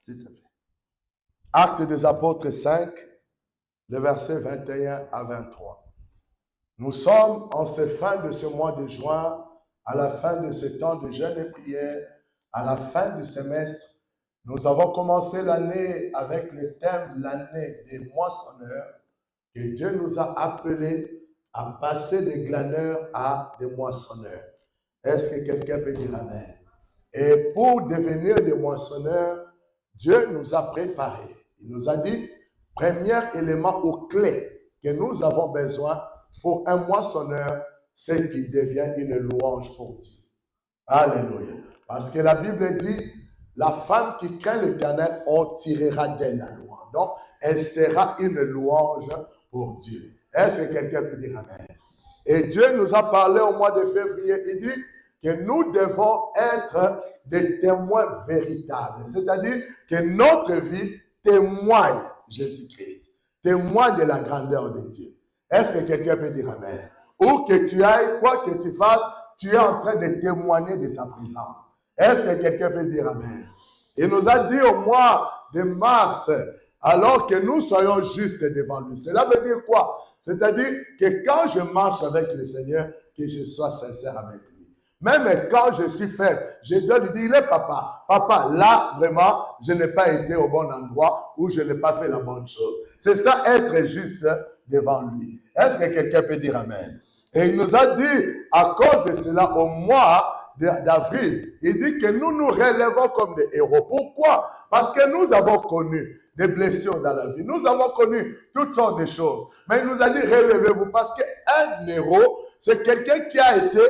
s'il te plaît. Actes des apôtres 5, le verset 21 à 23. Nous sommes en cette fin de ce mois de juin, à la fin de ce temps de jeûne et prière, à la fin du semestre. Nous avons commencé l'année avec le thème l'année des moissonneurs, et Dieu nous a appelés à passer des glaneurs à des moissonneurs. Est-ce que quelqu'un peut dire amen? Et pour devenir des moissonneurs, Dieu nous a préparés. Il nous a dit, premier élément ou clé que nous avons besoin pour un moissonneur, c'est qu'il devient une louange pour Dieu. Alléluia. Parce que la Bible dit, la femme qui craint l'Éternel, on tirera d'elle la louange. Donc, elle sera une louange pour Dieu. Est-ce que quelqu'un peut dire amen? Et Dieu nous a parlé au mois de février. Il dit que nous devons être des témoins véritables. C'est-à-dire que notre vie témoigne Jésus-Christ. Témoigne de la grandeur de Dieu. Est-ce que quelqu'un peut dire amen? Où que tu ailles, quoi que tu fasses, tu es en train de témoigner de sa présence. Est-ce que quelqu'un peut dire amen? Il nous a dit au mois de mars, alors que nous soyons justes devant lui. Cela veut dire quoi? C'est-à-dire que quand je marche avec le Seigneur, que je sois sincère avec lui. Même quand je suis faible, je dois lui dire, il est papa. Papa, là, vraiment, je n'ai pas été au bon endroit ou je n'ai pas fait la bonne chose. C'est ça, être juste devant lui. Est-ce que quelqu'un peut dire amen? Et il nous a dit, à cause de cela, au mois d'avril, il dit que nous nous relevons comme des héros. Pourquoi? Parce que nous avons connu des blessures dans la vie. Nous avons connu toutes sortes de choses. Mais il nous a dit, relevez-vous. Parce qu'un héros, c'est quelqu'un qui a été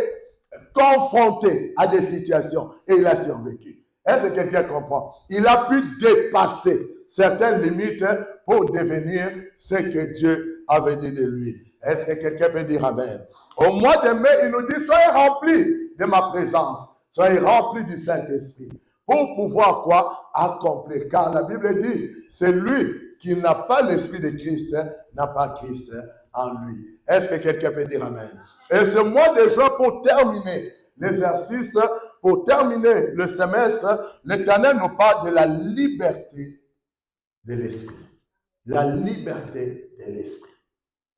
confronté à des situations et il a survécu. Est-ce que quelqu'un comprend? Il a pu dépasser certaines limites pour devenir ce que Dieu avait dit de lui. Est-ce que quelqu'un peut dire amen? Au mois de mai, il nous dit, soyez remplis de ma présence. Soyez remplis du Saint-Esprit. Pour pouvoir quoi? Accomplir. Car la Bible dit, c'est lui qui n'a pas l'Esprit de Christ, n'a pas Christ en lui. Est-ce que quelqu'un peut dire amen? Et ce mois de juin, pour terminer l'exercice, pour terminer le semestre, l'Éternel nous parle de la liberté de l'Esprit. La liberté de l'Esprit.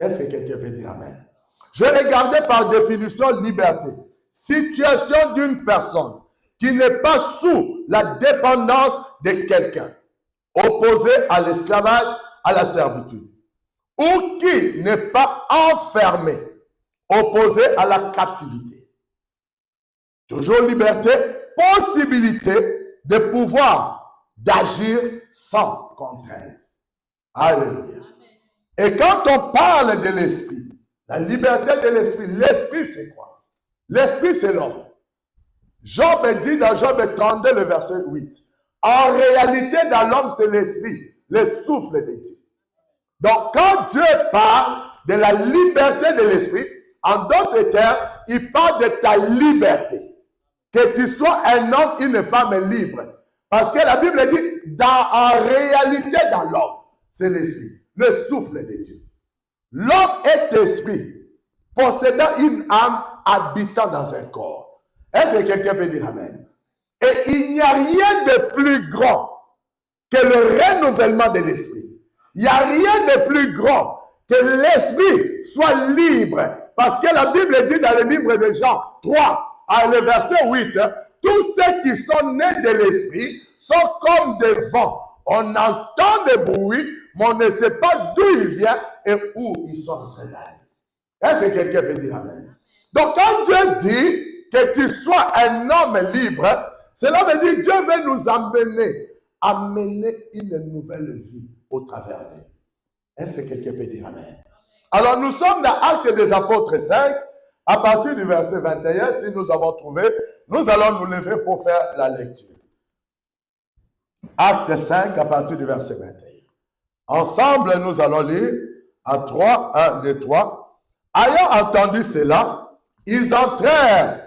Est-ce que quelqu'un peut dire amen? Je regardais par définition liberté. Situation d'une personne qui n'est pas sous la dépendance de quelqu'un, opposé à l'esclavage, à la servitude, ou qui n'est pas enfermé, opposé à la captivité. Toujours liberté, possibilité de pouvoir d'agir sans contrainte. Alléluia. Et quand on parle de l'esprit, la liberté de l'esprit c'est quoi? L'esprit c'est l'homme. Job dit dans Job 32, le verset 8. En réalité, dans l'homme, c'est l'esprit, le souffle de Dieu. Donc, quand Dieu parle de la liberté de l'esprit, en d'autres termes, il parle de ta liberté. Que tu sois un homme, une femme libre. Parce que la Bible dit, en réalité, dans l'homme, c'est l'esprit, le souffle de Dieu. L'homme est esprit, possédant une âme, habitant dans un corps. Est-ce que quelqu'un peut dire amen? Et il n'y a rien de plus grand que le renouvellement de l'esprit. Il n'y a rien de plus grand que l'esprit soit libre. Parce que la Bible dit dans le livre de Jean 3, à le verset 8, tous ceux qui sont nés de l'esprit sont comme des vents. On entend des bruits, mais on ne sait pas d'où il vient et où ils sont en train d'aller. Est-ce que quelqu'un peut dire amen? Donc quand Dieu dit que tu sois un homme libre, cela veut dire que Dieu veut nous amener une nouvelle vie au travers de lui. Est-ce que quelqu'un peut dire amen? Alors nous sommes dans Actes des Apôtres 5, à partir du verset 21, si nous avons trouvé, nous allons nous lever pour faire la lecture. Actes 5, à partir du verset 21. Ensemble, nous allons lire à 3, 1, 2, 3. Ayant entendu cela, ils entrèrent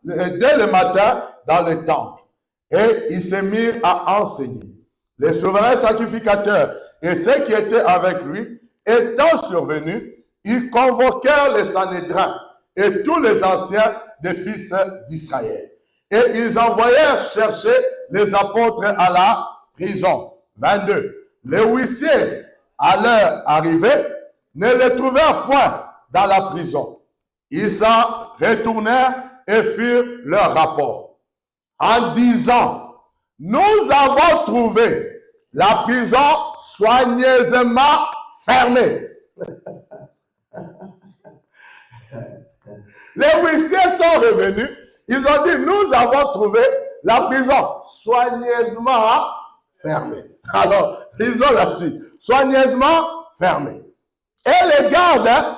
dès le matin dans le temple et ils se mirent à enseigner. Les souverains sacrificateurs et ceux qui étaient avec lui, étant survenus, ils convoquèrent les Sanhédrins et tous les anciens des fils d'Israël. Et ils envoyèrent chercher les apôtres à la prison. 22. Les huissiers, à leur arrivée, ne les trouvèrent point dans la prison. Ils s'en retournèrent et firent leur rapport en disant, nous avons trouvé la prison soigneusement fermée. Les huissiers sont revenus, ils ont dit, nous avons trouvé la prison soigneusement fermée. Alors, lisons la suite. Soigneusement fermée. Et les gardes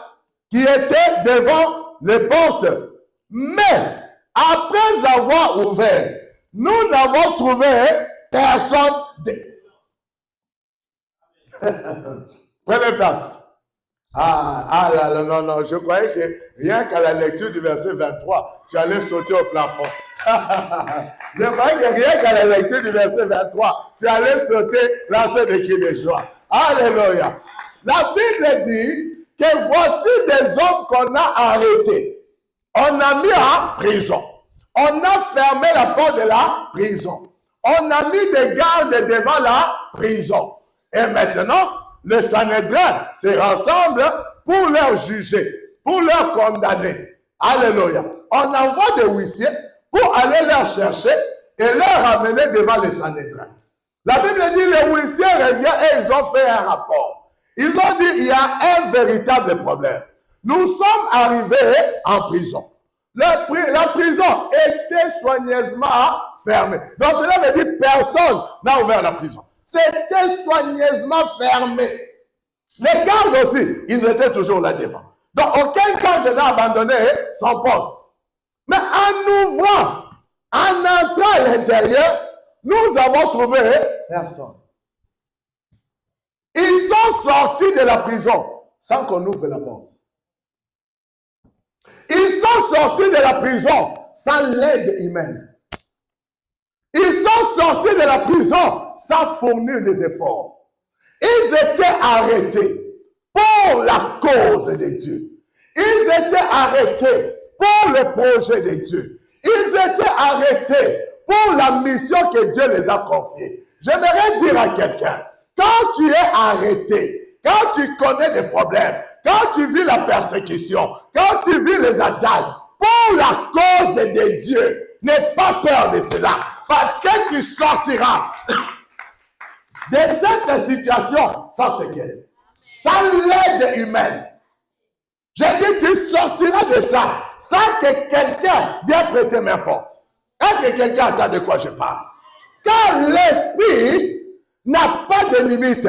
qui étaient devant les portes, mais après avoir ouvert, nous n'avons trouvé personne. Prenez place. Là, non, je croyais que rien qu'à la lecture du verset 23, tu allais sauter au plafond. Je croyais que rien qu'à la lecture du verset 23, tu allais sauter, lancer des cris de joie. Alléluia. La Bible dit que voici des hommes qu'on a arrêtés. On a mis en prison. On a fermé la porte de la prison. On a mis des gardes devant la prison. Et maintenant, le Sanhédrin se rassemble pour leur juger, pour leur condamner. Alléluia. On envoie des huissiers pour aller leur chercher et leur ramener devant le Sanhédrin. La Bible dit les huissiers reviennent et ils ont fait un rapport. Ils ont dit il y a un véritable problème. Nous sommes arrivés en prison. La prison était soigneusement fermée. Donc cela veut dire personne n'a ouvert la prison. C'était soigneusement fermé. Les gardes aussi, ils étaient toujours là devant. Donc aucun garde n'a abandonné son poste. Mais en ouvrant, en entrant à l'intérieur, nous avons trouvé personne. Ils sont sortis de la prison sans qu'on ouvre la porte. Ils sont sortis de la prison sans l'aide humaine. Ils sont sortis de la prison sans fournir des efforts. Ils étaient arrêtés pour la cause de Dieu. Ils étaient arrêtés pour le projet de Dieu. Ils étaient arrêtés pour la mission que Dieu les a confiée. J'aimerais dire à quelqu'un, quand tu es arrêté, quand tu connais des problèmes, quand tu vis la persécution, quand tu vis les attaques, pour la cause de Dieu, n'aie pas peur de cela, parce que tu sortiras de cette situation sans séquelles, sans l'aide humaine. J'ai dit, tu sortiras de ça sans que quelqu'un vienne prêter main forte. Est-ce que quelqu'un attend de quoi je parle? Car l'esprit n'a pas de limite.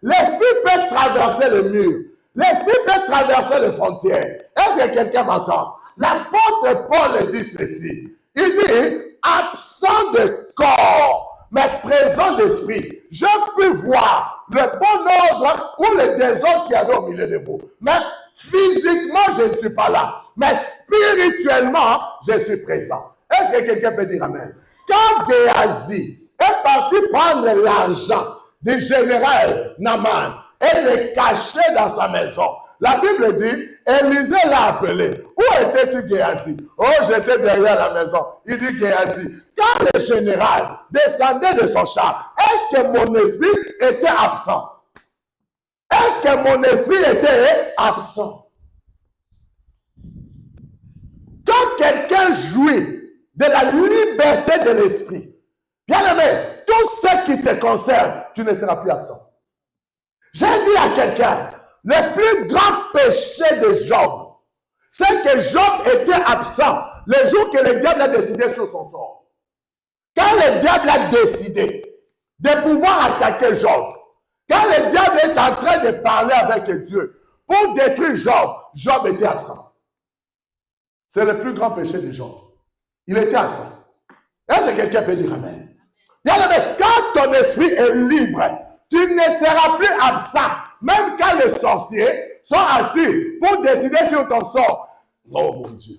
L'esprit peut traverser le mur. L'esprit peut traverser les frontières. Est-ce que quelqu'un m'entend? L'apôtre Paul dit ceci. Il dit, absent de corps, mais présent d'esprit, je peux voir le bon ordre ou le désordre qu'il y avait au milieu de vous. Mais physiquement, je ne suis pas là. Mais spirituellement, je suis présent. Est-ce que quelqu'un peut dire amen? Quand Géasi est parti prendre l'argent du général Naaman et le cacher dans sa maison, la Bible dit, Élisée l'a appelé. Où étais-tu, Géasi? Oh, j'étais derrière la maison. Il dit, Géasi, quand le général descendait de son char, est-ce que mon esprit était absent? Est-ce que mon esprit était absent? Quand quelqu'un jouit de la liberté de l'esprit, bien aimé, tout ce qui te concerne, tu ne seras plus absent. J'ai dit à quelqu'un, le plus grand péché de Job, c'est que Job était absent le jour que le diable a décidé sur son sort. Quand le diable a décidé de pouvoir attaquer Job, quand le diable est en train de parler avec Dieu pour détruire Job, Job était absent. C'est le plus grand péché de Job. Il était absent. Est-ce que quelqu'un peut dire amen? Bien aimé, quand ton esprit est libre, tu ne seras plus absent. Même quand les sorciers sont assis pour décider sur ton sort. Oh mon Dieu.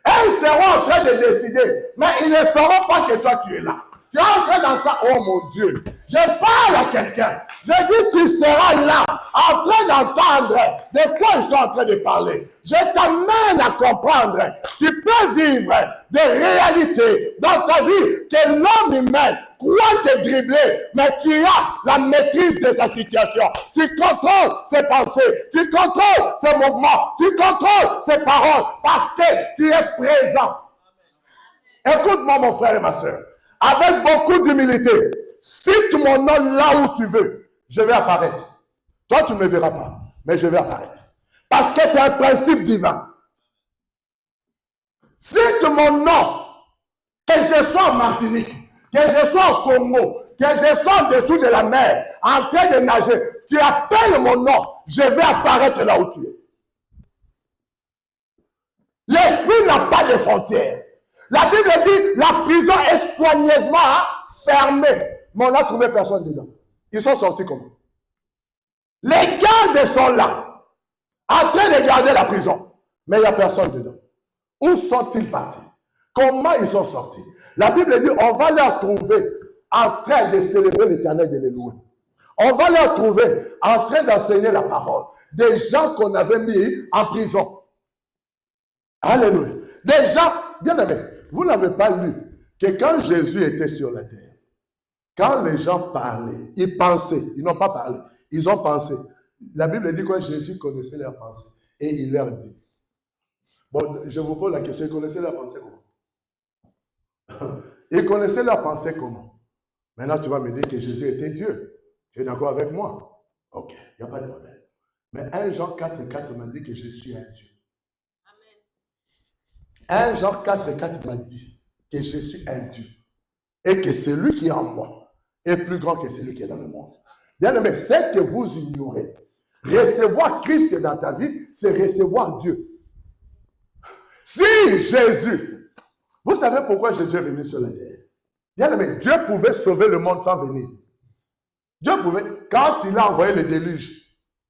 Et ils seront en train de décider. Mais ils ne sauront pas que toi tu es là. Tu Tu es en train d'entendre, oh mon Dieu, je parle à quelqu'un. Je dis, tu seras là, en train d'entendre de quoi ils sont en train de parler. Je t'amène à comprendre. Tu peux vivre des réalités dans ta vie que l'homme humain croit te dribbler, mais tu as la maîtrise de sa situation. Tu contrôles ses pensées, tu contrôles ses mouvements, tu contrôles ses paroles parce que tu es présent. Écoute-moi, mon frère et ma soeur, avec beaucoup d'humilité, cite mon nom là où tu veux, je vais apparaître. Toi, tu ne me verras pas, mais je vais apparaître. Parce que c'est un principe divin. Cite mon nom, que je sois en Martinique, que je sois au Congo, que je sois en dessous de la mer, en train de nager, tu appelles mon nom, je vais apparaître là où tu es. L'esprit n'a pas de frontières. La Bible dit, la prison est soigneusement fermée. Mais on n'a trouvé personne dedans. Ils sont sortis comment? Les gardes sont là, en train de garder la prison. Mais il n'y a personne dedans. Où sont-ils partis? Comment ils sont sortis? La Bible dit, on va les trouver en train de célébrer l'Éternel, de les louer. On va les trouver en train d'enseigner la parole. Des gens qu'on avait mis en prison. Alléluia. Des gens, bien aimés, vous n'avez pas lu que quand Jésus était sur la terre, quand les gens parlaient, ils pensaient, ils n'ont pas parlé, ils ont pensé. La Bible dit que Jésus connaissait leurs pensées et il leur dit. Bon, je vous pose la question, ils connaissaient leurs pensées comment? Ils connaissaient leurs pensées comment? Maintenant, tu vas me dire que Jésus était Dieu. Tu es d'accord avec moi? Ok, il n'y a pas de problème. Mais 1 Jean 4,4 m'a dit que je suis un Dieu. 1 Jean 4,4 m'a dit que je suis un Dieu et que celui qui est en moi est plus grand que celui qui est dans le monde. Bien aimé, c'est que vous ignorez. Recevoir Christ dans ta vie, c'est recevoir Dieu. Si Jésus, vous savez pourquoi Jésus est venu sur la terre? Bien aimé, Dieu pouvait sauver le monde sans venir. Dieu pouvait, quand il a envoyé le déluge,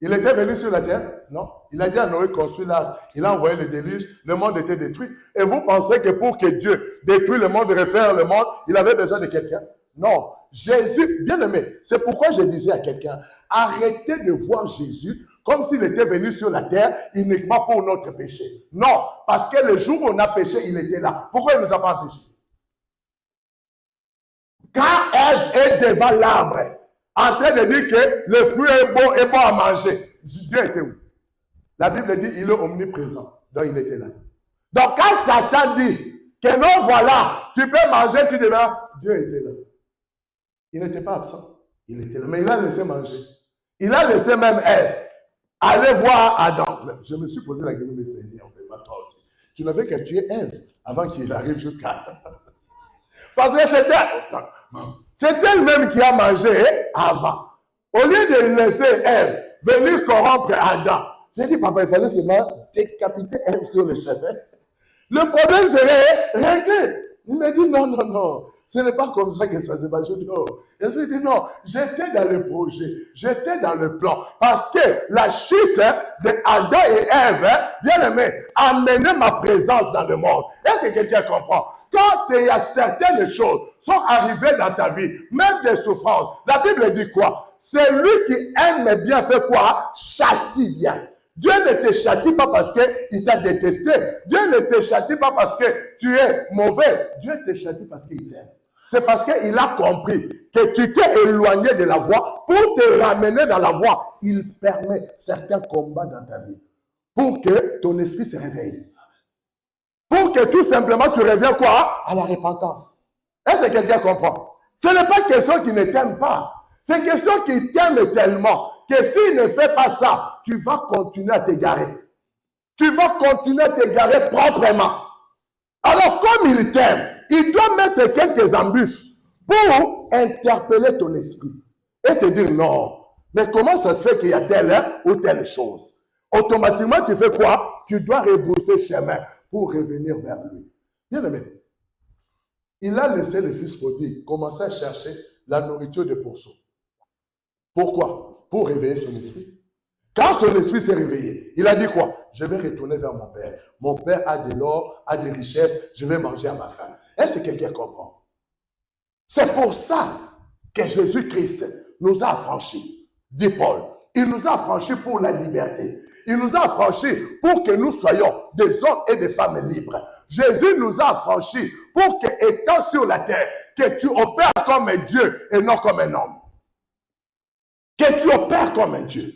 il était venu sur la terre? Non. Il a dit à Noé, construis l'arche. Il a envoyé le déluge, le monde était détruit. Et vous pensez que pour que Dieu détruise le monde, refaire le monde, il avait besoin de quelqu'un? Non. Jésus, bien aimé, c'est pourquoi je disais à quelqu'un, arrêtez de voir Jésus comme s'il était venu sur la terre uniquement pour notre péché. Non, parce que le jour où on a péché, il était là. Pourquoi il ne nous a pas empêchés? Quand Ève est devant l'arbre, en train de dire que le fruit est bon à manger, Dieu était où? La Bible dit il est omniprésent. Donc il était là. Donc quand Satan dit que non, voilà, tu peux manger, tu deviens, Dieu était là. Il n'était pas absent. Il était là. Mais il a laissé manger. Il a laissé même Ève aller voir Adam. Je me suis posé la question, mais Seigneur, toi aussi. Tu n'avais qu'à tuer Ève avant qu'il arrive jusqu'à Adam. Parce que c'était elle-même qui a mangé avant. Au lieu de laisser Ève venir corrompre Adam, j'ai dit, papa, il fallait seulement décapiter Ève sur le chemin. Le problème serait réglé. Il me dit, non, non, non, ce n'est pas comme ça que ça se passe. Je dis, oh. Et je lui dis, non, j'étais dans le projet, j'étais dans le plan. Parce que la chute de Adam et Ève, bien aimé, a amené ma présence dans le monde. Est-ce que quelqu'un comprend? Quand il y a certaines choses sont arrivées dans ta vie, même des souffrances, la Bible dit quoi? Celui qui aime bien fait quoi? Châtie bien. Dieu ne te châtie pas parce qu'il t'a détesté. Dieu ne te châtie pas parce que tu es mauvais. Dieu te châtie parce qu'il t'aime. C'est parce qu'il a compris que tu t'es éloigné de la voie. Pour te ramener dans la voie, il permet certains combats dans ta vie. Pour que ton esprit se réveille. Pour que tout simplement tu reviennes quoi? À la repentance. Est-ce que quelqu'un comprend? Ce n'est pas question qui ne t'aime pas. C'est question qui t'aime tellement que s'il ne fait pas ça, tu vas continuer à t'égarer. Tu vas continuer à t'égarer proprement. Alors comme il t'aime, il doit mettre quelques embûches pour interpeller ton esprit et te dire non. Mais comment ça se fait qu'il y a telle ou telle chose? Automatiquement, tu fais quoi? Tu dois rebrousser chemin pour revenir vers lui. Bien aimé, il a laissé le fils prodigue commencer à chercher la nourriture de pourceaux. Pourquoi? Pour réveiller son esprit. Quand son esprit s'est réveillé, il a dit quoi? Je vais retourner vers mon père. Mon père a de l'or, a des richesses, je vais manger à ma faim. Est-ce que quelqu'un comprend? C'est pour ça que Jésus-Christ nous a affranchis, dit Paul. Il nous a affranchis pour la liberté. Il nous a affranchis pour que nous soyons des hommes et des femmes libres. Jésus nous a affranchis pour que, étant sur la terre, que tu opères comme un Dieu et non comme un homme. Que tu opères comme un Dieu.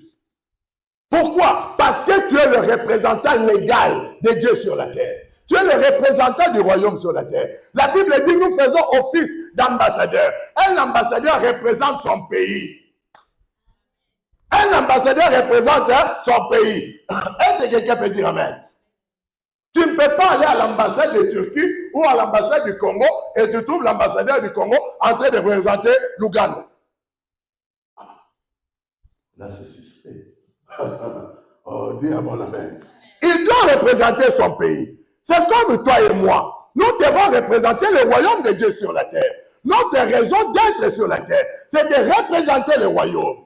Pourquoi? Parce que tu es le représentant légal de Dieu sur la terre. Tu es le représentant du royaume sur la terre. La Bible dit, nous faisons office d'ambassadeur. Un ambassadeur représente son pays. Un ambassadeur représente son pays. Est-ce que quelqu'un peut dire amen? Tu ne peux pas aller à l'ambassade de Turquie ou à l'ambassade du Congo et tu trouves l'ambassadeur du Congo en train de représenter l'Ouganda. Là, c'est suspect. Oh, dis un bon amen. Il doit représenter son pays. C'est comme toi et moi. Nous devons représenter le royaume de Dieu sur la terre. Notre raison d'être sur la terre, c'est de représenter le royaume.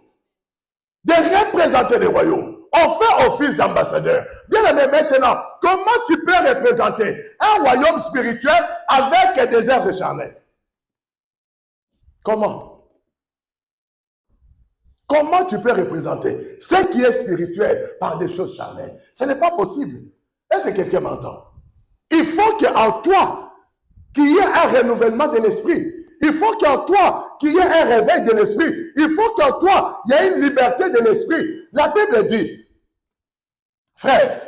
De représenter le royaume. On fait office d'ambassadeur. Bien aimé, maintenant, comment tu peux représenter un royaume spirituel avec des œuvres charnelles? Comment? Comment tu peux représenter ce qui est spirituel par des choses charnelles? Ce n'est pas possible. Est-ce que quelqu'un m'entend? Il faut qu'en toi, qu'il y ait un renouvellement de l'esprit. Il faut qu'en toi, qu'il y ait un réveil de l'esprit. Il faut qu'en toi, il y ait une liberté de l'esprit. La Bible dit, frère,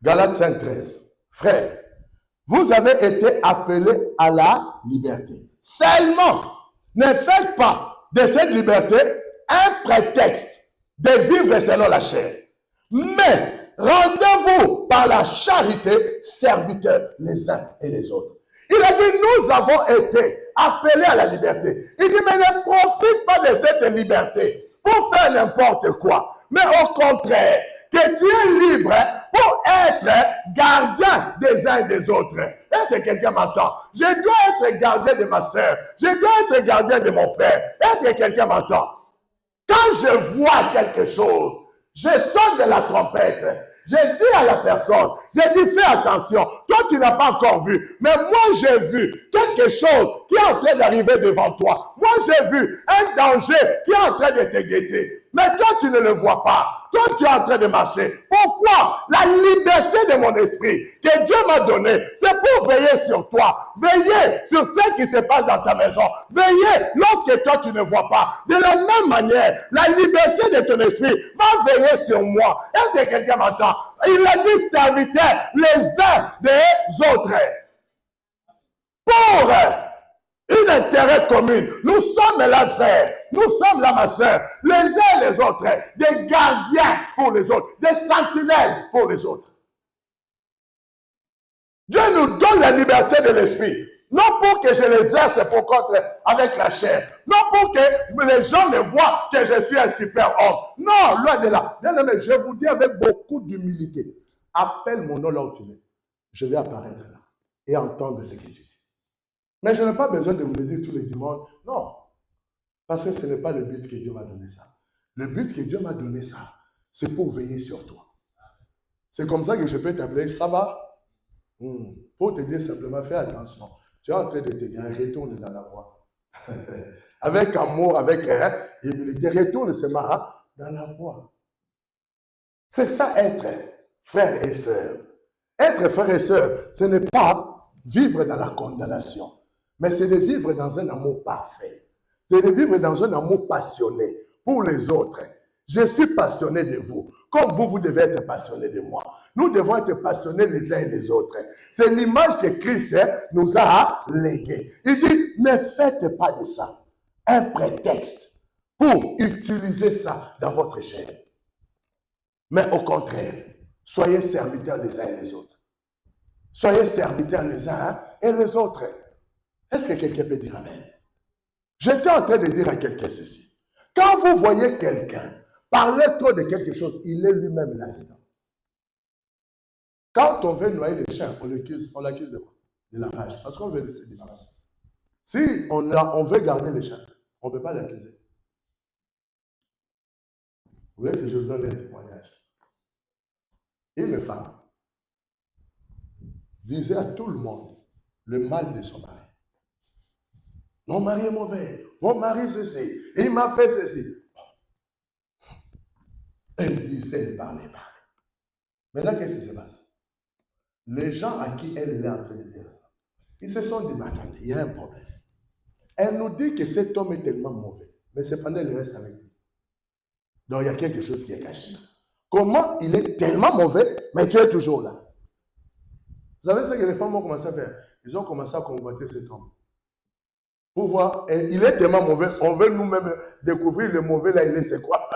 Galates 5:13, frère, vous avez été appelés à la liberté. Seulement, ne faites pas de cette liberté un prétexte de vivre selon la chair. Mais rendez-vous par la charité serviteurs les uns et les autres. Il a dit, nous avons été appelés à la liberté. Il dit, mais ne profite pas de cette liberté pour faire n'importe quoi. Mais au contraire, que tu es libre pour être gardien des uns et des autres. Est-ce que quelqu'un m'entend? Je dois être gardien de ma soeur. Je dois être gardien de mon frère. Est-ce que quelqu'un m'entend? Quand je vois quelque chose, je sonne de la trompette. J'ai dit à la personne, j'ai dit fais attention, toi tu n'as pas encore vu, mais moi j'ai vu quelque chose qui est en train d'arriver devant toi. Moi j'ai vu un danger qui est en train de te guetter. Mais toi tu ne le vois pas. Toi tu es en train de marcher. Pourquoi? La liberté de mon esprit que Dieu m'a donnée, c'est pour veiller sur toi. Veiller sur ce qui se passe dans ta maison. Veiller lorsque toi tu ne vois pas. De la même manière, la liberté de ton esprit va veiller sur moi. Est-ce que quelqu'un m'entend? Il a dit serviteurs les uns des autres. Pour un intérêt commun. Nous sommes là, frère. Nous sommes là, ma soeur. Les uns et les autres. Des gardiens pour les autres. Des sentinelles pour les autres. Dieu nous donne la liberté de l'esprit. Non pour que je les exerce pour contre avec la chair. Non pour que les gens me voient que je suis un super homme. Non, loin de là. Bien aimé, je vous dis avec beaucoup d'humilité. Appelle mon nom là où tu es. Je vais apparaître là et entendre ce que tu dis. Mais je n'ai pas besoin de vous le dire tous les dimanches. Non. Parce que ce n'est pas le but que Dieu m'a donné ça. Le but que Dieu m'a donné ça, c'est pour veiller sur toi. C'est comme ça que je peux t'appeler, ça va? Pour te dire simplement, fais attention. Tu es en train de te dire, retourne dans la voie. Avec amour, avec humilité, retourne seulement dans la voie. C'est ça être frère et sœur. Être frère et sœur, ce n'est pas vivre dans la condamnation, mais c'est de vivre dans un amour parfait. C'est de vivre dans un amour passionné pour les autres. Je suis passionné de vous, comme vous devez être passionné de moi. Nous devons être passionnés les uns et les autres. C'est l'image que Christ nous a léguée. Il dit, ne faites pas de ça un prétexte pour utiliser ça dans votre chair. Mais au contraire, soyez serviteurs les uns et les autres. Soyez serviteurs les uns et les autres. Est-ce que quelqu'un peut dire amen? J'étais en train de dire à quelqu'un ceci. Quand vous voyez quelqu'un parler trop de quelque chose, il est lui-même là-dedans. Quand on veut noyer les chiens, on l'accuse de quoi? De la rage. Parce qu'on veut laisser des rages. Si on veut garder les chiens, on ne peut pas l'accuser. Vous voulez que je vous donne un témoignage? Une femme disait à tout le monde le mal de son mari. Mon mari est mauvais. Mon mari ceci. Il m'a fait ceci. Elle disait, elle parlait. Maintenant, qu'est-ce qui se passe? Les gens à qui elle est en train de dire, ils se sont dit, mais attendez, il y a un problème. Elle nous dit que cet homme est tellement mauvais, mais cependant, il reste avec lui. Donc, il y a quelque chose qui est caché. Comment il est tellement mauvais, mais tu es toujours là? Vous savez ce que les femmes ont commencé à faire? Ils ont commencé à convoiter cet homme. Pour voir, il est tellement mauvais, on veut nous-mêmes découvrir le mauvais là, il est c'est quoi?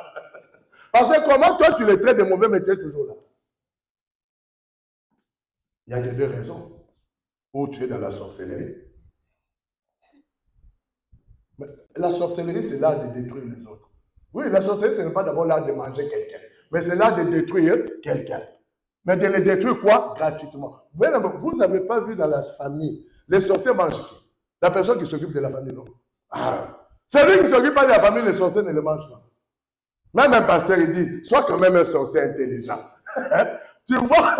Parce que comment toi tu le traites de mauvais, mais tu es toujours là? Il y a deux raisons. Ou tu es dans la sorcellerie. Mais la sorcellerie, c'est l'art de détruire les autres. Oui, la sorcellerie, ce n'est pas d'abord l'art de manger quelqu'un, mais c'est l'art de détruire quelqu'un. Mais de le détruire quoi? Gratuitement. Vous n'avez pas vu dans la famille, les sorciers mangent qui? La personne qui s'occupe de la famille, non? Ah. Celui qui ne s'occupe pas de la famille, les sorciers ne le mangent pas. Même un pasteur, il dit, sois quand même un sorcier intelligent. Tu vois?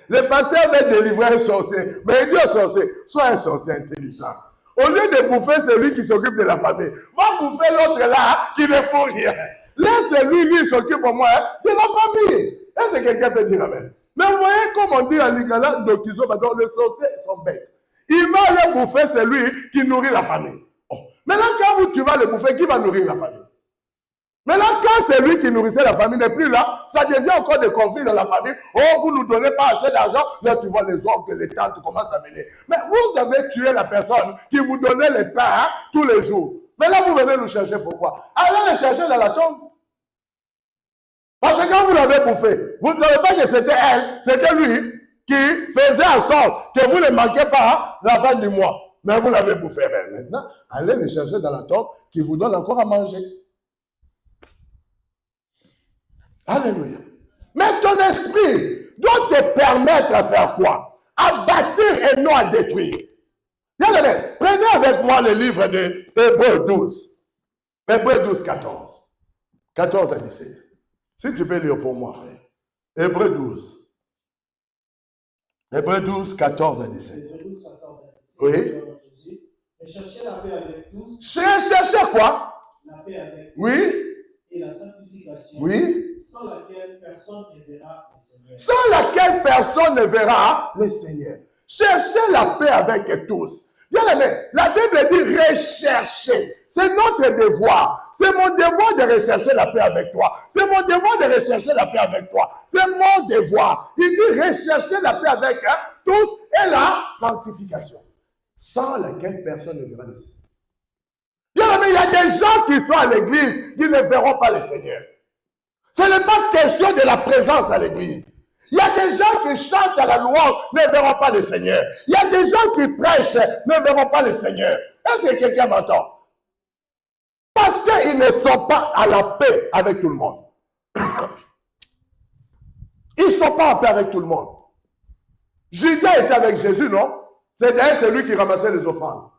Le pasteur veut délivrer un sorcier, mais il dit au sorcier, sois un sorcier intelligent. Au lieu de bouffer celui qui s'occupe de la famille, va bouffer l'autre là qui ne faut rien. Laisse lui s'occupe au moins de la famille. Est-ce que quelqu'un peut dire amen? Mais vous voyez comme on dit en Lingala, donc les sorciers sont bêtes. Il va aller bouffer celui qui nourrit la famille. Oh. Maintenant, quand tu vas le bouffer, qui va nourrir la famille? Maintenant, quand c'est lui qui nourrissait la famille n'est plus là, ça devient encore des conflits dans la famille. Oh, vous ne nous donnez pas assez d'argent. Là, tu vois les oncles, les tantes commencent à venir. Mais vous avez tué la personne qui vous donnait les pains tous les jours. Mais là, vous venez nous chercher pourquoi? Allez les chercher dans la tombe. Parce que quand vous l'avez bouffé, vous ne savez pas que c'était elle, c'était lui qui faisait en sorte que vous ne manquiez pas la fin du mois. Mais vous l'avez bouffé. Mais maintenant, allez les chercher dans la tombe qui vous donne encore à manger. Alléluia. Mais ton esprit doit te permettre à faire quoi? À bâtir et non à détruire. Bien-aimé, prenez avec moi le livre de Hébreux 12. Hébreux 12, 14. 14 à 17. Si tu peux lire pour moi, frère. Hébreux 12. Hébreux 12, 14 à 17. Hébreux 12, 14 à 17. Oui. Et cherchez la paix avec tous. Cherchez quoi? La paix avec tous. Oui. Et la sanctification. Oui. Sans laquelle personne ne verra le Seigneur. Sans laquelle personne ne verra le Seigneur. Cherchez la paix avec tous. Bien aimé, la Bible dit rechercher. C'est notre devoir. C'est mon devoir de rechercher la paix avec toi. C'est mon devoir de rechercher la paix avec toi. C'est mon devoir. Il dit rechercher la paix avec tous et la sanctification. Sans laquelle personne ne verra le Seigneur. Bien aimé, il y a des gens qui sont à l'église qui ne verront pas le Seigneur. Ce n'est pas question de la présence à l'église. Il y a des gens qui chantent à la louange, ne verront pas le Seigneur. Il y a des gens qui prêchent, ne verront pas le Seigneur. Est-ce que quelqu'un m'entend? Parce qu'ils ne sont pas à la paix avec tout le monde. Ils ne sont pas en paix avec tout le monde. Judas était avec Jésus, non? C'est d'ailleurs celui qui ramassait les offrandes.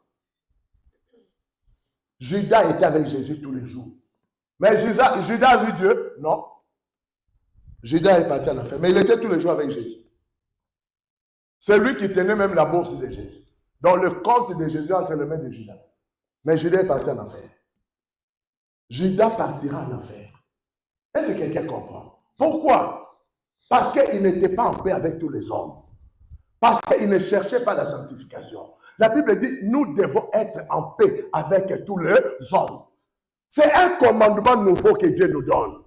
Judas était avec Jésus tous les jours. Mais Judas a vu Dieu? Non. Judas est parti en enfer. Mais il était tous les jours avec Jésus. C'est lui qui tenait même la bourse de Jésus. Donc le compte de Jésus entre les mains de Judas. Mais Judas est parti en enfer. Judas partira en enfer. Est-ce que quelqu'un comprend? Pourquoi? Parce qu'il n'était pas en paix avec tous les hommes. Parce qu'il ne cherchait pas la sanctification. La Bible dit, nous devons être en paix avec tous les hommes. C'est un commandement nouveau que Dieu nous donne.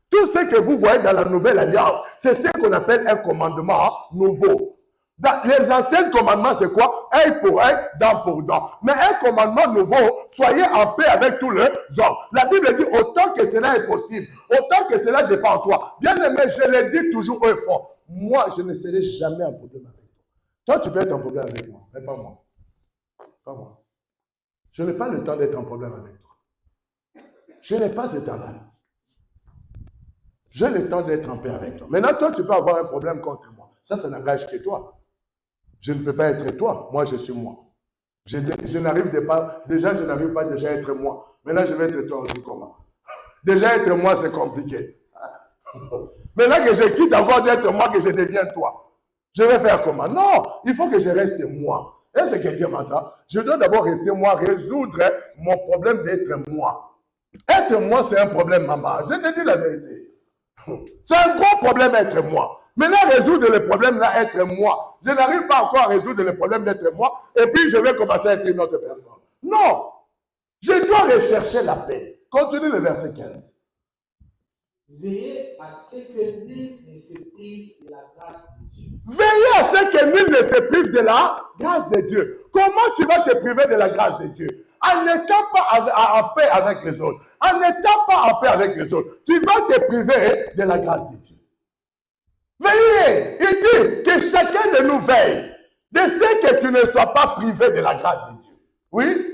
Tout ce que vous voyez dans la nouvelle alliance, c'est ce qu'on appelle un commandement nouveau. Dans les anciens commandements, c'est quoi? Œil pour œil, dent pour dent. Mais un commandement nouveau, soyez en paix avec tous les hommes. La Bible dit, autant que cela est possible, autant que cela dépend de toi. Bien aimé, je le dis toujours haut et fort. Moi, je ne serai jamais en problème avec toi. Toi, tu peux être en problème avec moi, mais pas moi. Pas moi. Je n'ai pas le temps d'être en problème avec toi. Je n'ai pas ce temps-là. J'ai le temps d'être en paix avec toi. Maintenant, toi, tu peux avoir un problème contre moi. Ça n'engage que toi. Je ne peux pas être toi. Moi, je suis moi. Je n'arrive pas, déjà, je n'arrive pas déjà à être moi. Maintenant, je vais être toi aussi comment? Déjà, être moi, c'est compliqué. Maintenant que je quitte encore d'être moi, que je deviens toi. Je vais faire comment? Non, il faut que je reste moi. Est-ce que quelqu'un m'entend? Je dois d'abord rester moi, résoudre mon problème d'être moi. Être moi, c'est un problème, maman. Je te dis la vérité. C'est un gros problème être moi. Maintenant, résoudre le problème là, être moi. Je n'arrive pas encore à résoudre le problème d'être moi, et puis je vais commencer à être une autre personne. Non. Je dois rechercher la paix. Continue le verset 15. Veillez à ce que nul ne se prive de la grâce de Dieu. Veillez à ce que nul ne se prive de la grâce de Dieu. Comment tu vas te priver de la grâce de Dieu? En n'étant pas en paix avec les autres. En n'étant pas en paix avec les autres. Tu vas te priver de la grâce de Dieu. Veillez. Il dit que chacun de nous veille. De ce que tu ne sois pas privé de la grâce de Dieu. Oui?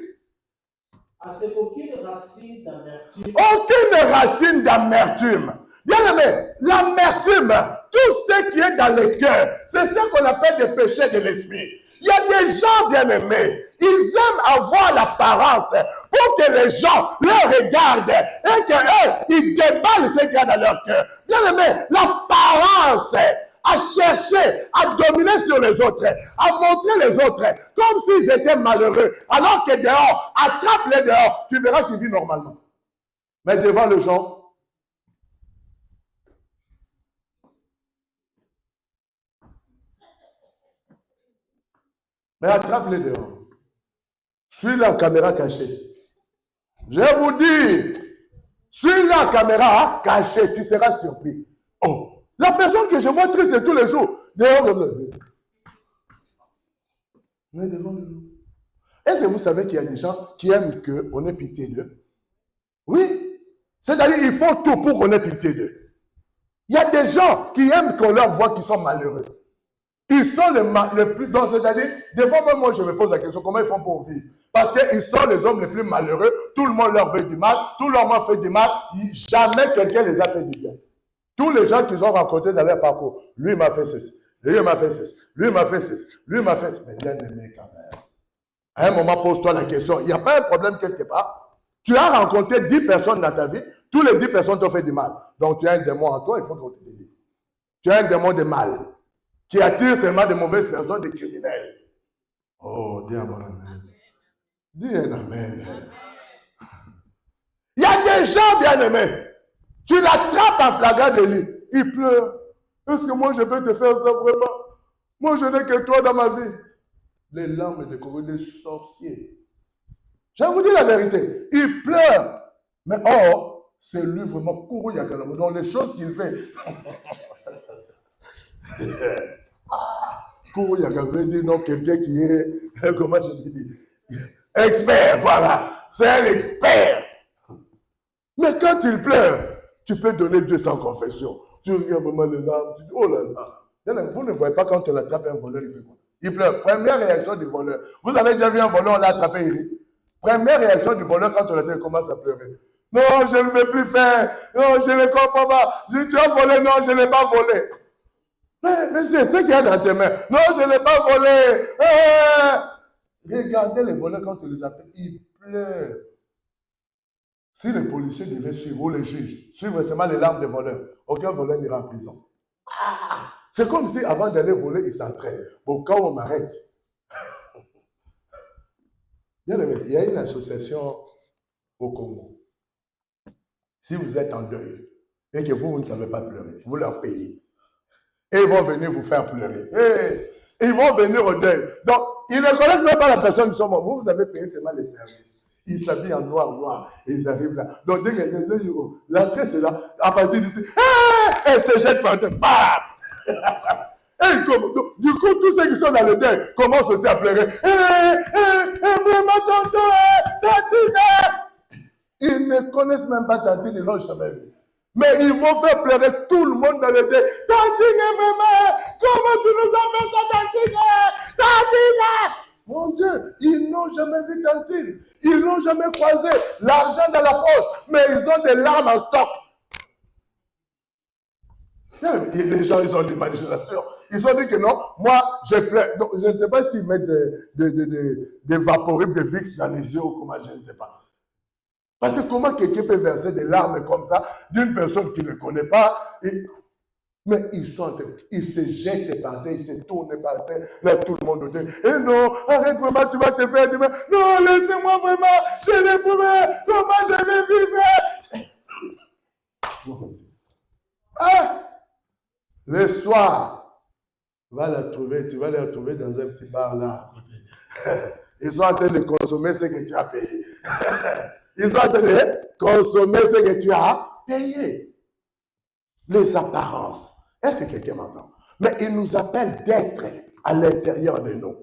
À ce qu'aucune racine d'amertume. Aucune racine d'amertume. Bien aimé, l'amertume, tout ce qui est dans le cœur, c'est ce qu'on appelle des péchés de l'esprit. Il y a des gens bien aimés, ils aiment avoir l'apparence pour que les gens les regardent et qu'eux, ils déballent ce qu'il y a dans leur cœur. Bien aimé, l'apparence, à chercher, à dominer sur les autres, à montrer les autres comme s'ils étaient malheureux, alors que dehors, attrape-les dehors, tu verras qu'ils vivent normalement. Mais devant les gens, mais attrape-les dehors. Suis-la en caméra cachée. Je vous dis, suis-la en caméra cachée, tu seras surpris. Oh, la personne que je vois triste tous les jours, dehors, mais devant nous. Est-ce que vous savez qu'il y a des gens qui aiment qu'on ait pitié d'eux? Oui. C'est-à-dire qu'ils font tout pour qu'on ait pitié d'eux. Il y a des gens qui aiment qu'on leur voit qu'ils sont malheureux. Ils sont les plus... Donc, c'est-à-dire, des fois, même moi, je me pose la question, comment ils font pour vivre? Parce qu'ils sont les hommes les plus malheureux. Tout le monde leur fait du mal. Tout le monde fait du mal. Jamais quelqu'un les a fait du bien. Tous les gens qu'ils ont rencontrés dans leur parcours, lui m'a fait ceci, lui m'a fait ceci, lui m'a fait ceci, lui m'a fait ceci. Mais bien aimé quand même. À un moment, pose-toi la question. Il n'y a pas un problème quelque part. Tu as rencontré 10 personnes dans ta vie. Tous les 10 personnes t'ont fait du mal. Donc, tu as un démon en toi, il faut qu'on te délivre. Tu as un démon de mal qui attire seulement de mauvaises personnes, des criminels. Oh, dis un bon amen. Dis un amen. Il y a des gens bien aimés. Tu l'attrapes en flagrant délit. Il pleure. Est-ce que moi je peux te faire ça vraiment? Moi je n'ai que toi dans ma vie. Les larmes décorées des sorciers. Je vous dis la vérité. Il pleure. Mais or, c'est lui vraiment Kourou Yakalamo. Dans les choses qu'il fait. Kourou Yakalamo dit non, quelqu'un qui est, comment je peux dire, expert, voilà. C'est un expert. Mais quand il pleure, tu peux donner 200 confessions. Tu regardes vraiment les larmes, tu dis, oh là là. Vous ne voyez pas quand on attrape un voleur, il fait quoi? Il pleure. Première réaction du voleur. Vous avez déjà vu un voleur, on l'a attrapé, il rit. Première réaction du voleur quand on l'attrape, il commence à pleurer. Non, je ne veux plus faire. Non, je ne comprends pas. Tu as volé, non, je n'ai pas volé. Mais c'est ce qu'il y a dans tes mains. Non, je n'ai pas volé. Regardez les voleurs quand on les appelle, ils pleurent. Si les policiers devaient suivre, ou les juges, suivre seulement les larmes des voleurs, aucun voleur n'ira en prison. C'est comme si avant d'aller voler, ils s'entraînent. Bon, quand on m'arrête, bien aimé, il y a une association au Congo. Si vous êtes en deuil et que vous ne savez pas pleurer, vous leur payez. Et ils vont venir vous faire pleurer. Et ils vont venir au deuil. Donc, ils ne connaissent même pas la personne qui sont morts. Vous avez payé seulement les services. Ils s'habillent en noir, et ils arrivent là. Donc, dès qu'il y a des euros, l'entrée, c'est là. À partir d'ici, elle se jette par terre. Du coup, tous ceux qui sont dans le deuil commencent aussi à pleurer. Vraiment, tonton, Tantine. Ils ne connaissent même pas Tantine, ils l'ont jamais vu. Mais ils vont faire pleurer tout le monde dans le deuil. Tantine, vraiment, comment tu nous as fait ça, Tantine? Tantine! Mon Dieu, ils n'ont jamais vu Tantine. Ils n'ont jamais croisé. L'argent dans la poche, mais ils ont des larmes en stock. Les gens, ils ont l'imagination. Ils ont dit que non, moi, je pleure. Donc, je ne sais pas s'ils mettent des vaporibles, des Vicks dans les yeux ou comment, je ne sais pas. Parce que comment quelqu'un peut verser des larmes comme ça d'une personne qui ne connaît pas? Mais ils se jettent par terre, ils se tournent par terre, là tout le monde dit, eh non, arrête vraiment, tu vas te faire du mal. Non, laissez-moi vraiment, je vais prouver, comment je vais vivre. Ah, le soir, tu vas les retrouver dans un petit bar là. Ils sont en train de consommer ce que tu as payé. Ils sont en train de consommer ce que tu as payé. Les apparences. Est-ce que quelqu'un m'entend? Mais il nous appelle d'être à l'intérieur de nous.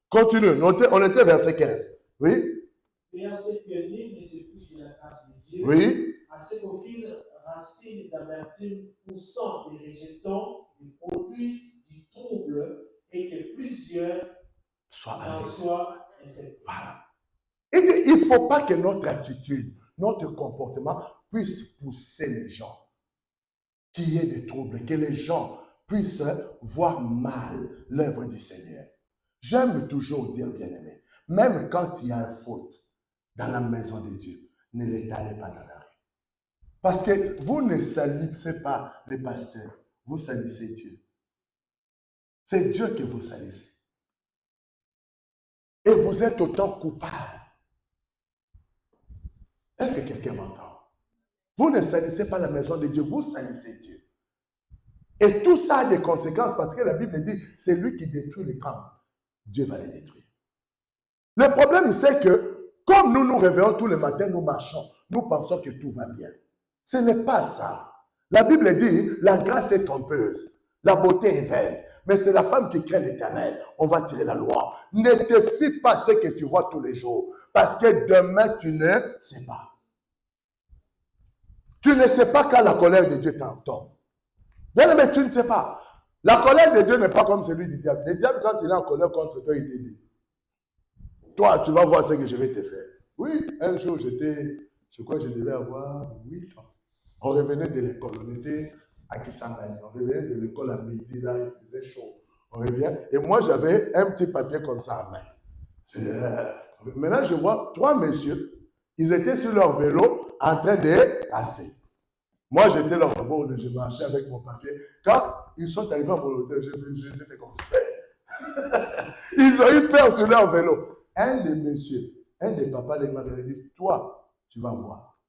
Continue. Notez, on était verset 15. Oui? Et à ce que nul ne s'épouche de la grâce de Dieu, Oui? à ce qu'aucune racine d'amertume poussant des rejetons ne produise du trouble et que plusieurs en soient infectés. Voilà. Il ne faut pas que notre attitude, notre comportement puisse pousser les gens, qu'il y ait des troubles, que les gens puissent voir mal l'œuvre du Seigneur. J'aime toujours dire, bien-aimé, même quand il y a une faute dans la maison de Dieu, ne l'étalez pas dans la rue. Parce que vous ne salissez pas les pasteurs, vous salissez Dieu. C'est Dieu que vous salissez. Et vous êtes autant coupable. Est-ce que quelqu'un m'entend? Vous ne salissez pas la maison de Dieu, vous salissez Dieu. Et tout ça a des conséquences parce que la Bible dit, c'est lui qui détruit les camps. Dieu va les détruire. Le problème, c'est que, comme nous nous réveillons tous les matins, nous marchons, nous pensons que tout va bien. Ce n'est pas ça. La Bible dit, la grâce est trompeuse, la beauté est vaine, mais c'est la femme qui craint l'Éternel. On va tirer la loi. Ne te fie pas ce que tu vois tous les jours, parce que demain, tu ne sais pas. Tu ne sais pas quand la colère de Dieu tombe. Bien, mais tu ne sais pas. La colère de Dieu n'est pas comme celui du diable. Le diable, quand il est en colère contre toi, il te dit, toi, tu vas voir ce que je vais te faire. Oui, un jour, je crois que je devais avoir 8 ans. On revenait de l'école, on était à Kisangani. On revenait de l'école à midi, là, il faisait chaud. On revient. Et moi, j'avais un petit papier comme ça en main. Maintenant, je vois 3 messieurs. Ils étaient sur leur vélo en train de passer. Moi, j'étais là au bord, je marchais avec mon papier. Quand ils sont arrivés à mon hôtel, je fait comme ça. Ils ont eu peur sur leur vélo. Un des messieurs, un des papas, il m'a dit, toi, tu vas voir.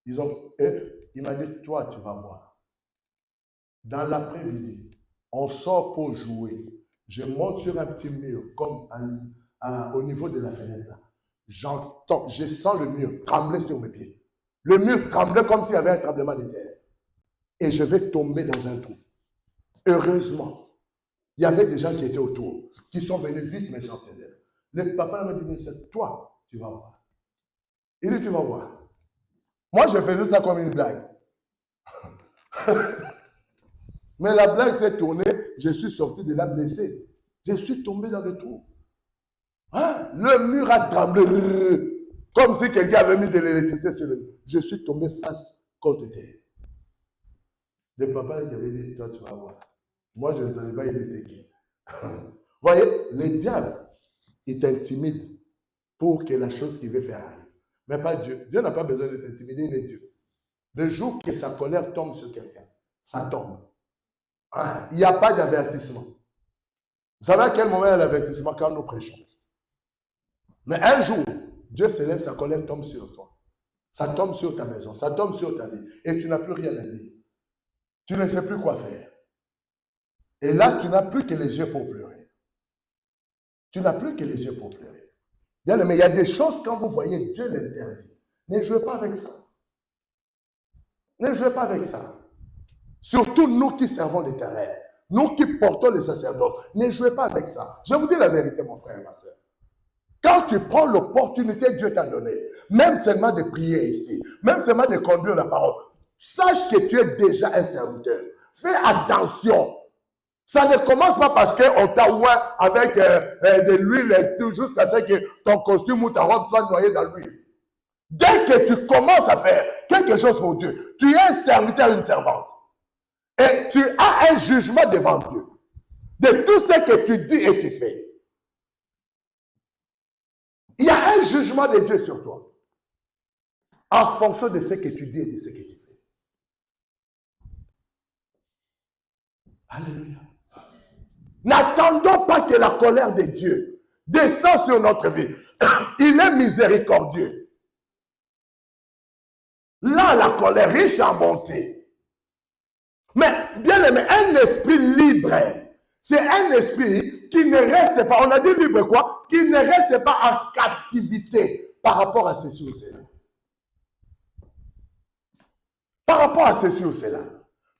Il m'a dit, toi, tu vas voir. Dans l'après-midi, on sort pour jouer. Je monte sur un petit mur, comme au niveau de la fenêtre. J'entends, je sens le mur trembler sur mes pieds. Le mur tremblait comme s'il y avait un tremblement de terre. Et je vais tomber dans un trou. Heureusement, il y avait des gens qui étaient autour, qui sont venus vite me sortir d'elle. Le papa m'a dit, c'est toi, tu vas voir. Il dit, tu vas voir. Moi, je faisais ça comme une blague. Mais la blague s'est tournée, je suis sorti de là blessé. Je suis tombé dans le trou. Hein? Le mur a tremblé, comme si quelqu'un avait mis de l'électricité sur le mur. Je suis tombé face contre terre. Le papa qui avait dit, toi, tu vas voir. Moi, je ne savais pas, il était qui. Vous voyez, le diable, il t'intimide pour que la chose qu'il veut faire arrive. Mais pas Dieu. Dieu n'a pas besoin de t'intimider, il est Dieu. Le jour que sa colère tombe sur quelqu'un, ça tombe. Ah, il n'y a pas d'avertissement. Vous savez à quel moment il y a l'avertissement? Quand nous prêchons. Mais un jour, Dieu se lève, sa colère tombe sur toi. Ça tombe sur ta maison, ça tombe sur ta vie. Et tu n'as plus rien à dire. Tu ne sais plus quoi faire. Et là, tu n'as plus que les yeux pour pleurer. Tu n'as plus que les yeux pour pleurer. Bien, mais il y a des choses, quand vous voyez, Dieu l'interdit. Ne jouez pas avec ça. Ne jouez pas avec ça. Surtout nous qui servons l'Éternel. Nous qui portons les sacerdotes. Ne jouez pas avec ça. Je vous dis la vérité, mon frère et ma soeur. Quand tu prends l'opportunité que Dieu t'a donnée, même seulement de prier ici, même seulement de conduire la parole, sache que tu es déjà un serviteur. Fais attention. Ça ne commence pas parce qu'on t'a ouvert avec de l'huile et tout, jusqu'à ce que ton costume ou ta robe soit noyée dans l'huile. Dès que tu commences à faire quelque chose pour Dieu, tu es un serviteur, une servante. Et tu as un jugement devant Dieu de tout ce que tu dis et tu fais. Il y a un jugement de Dieu sur toi en fonction de ce que tu dis et de ce que tu fais. Alléluia. N'attendons pas que la colère de Dieu descende sur notre vie. Il est miséricordieux. Là, la colère riche en bonté. Mais, bien aimé, un esprit libre, c'est un esprit qui ne reste pas, on a dit libre quoi? Qui ne reste pas en captivité par rapport à ces choses-là. Par rapport à ces choses-là.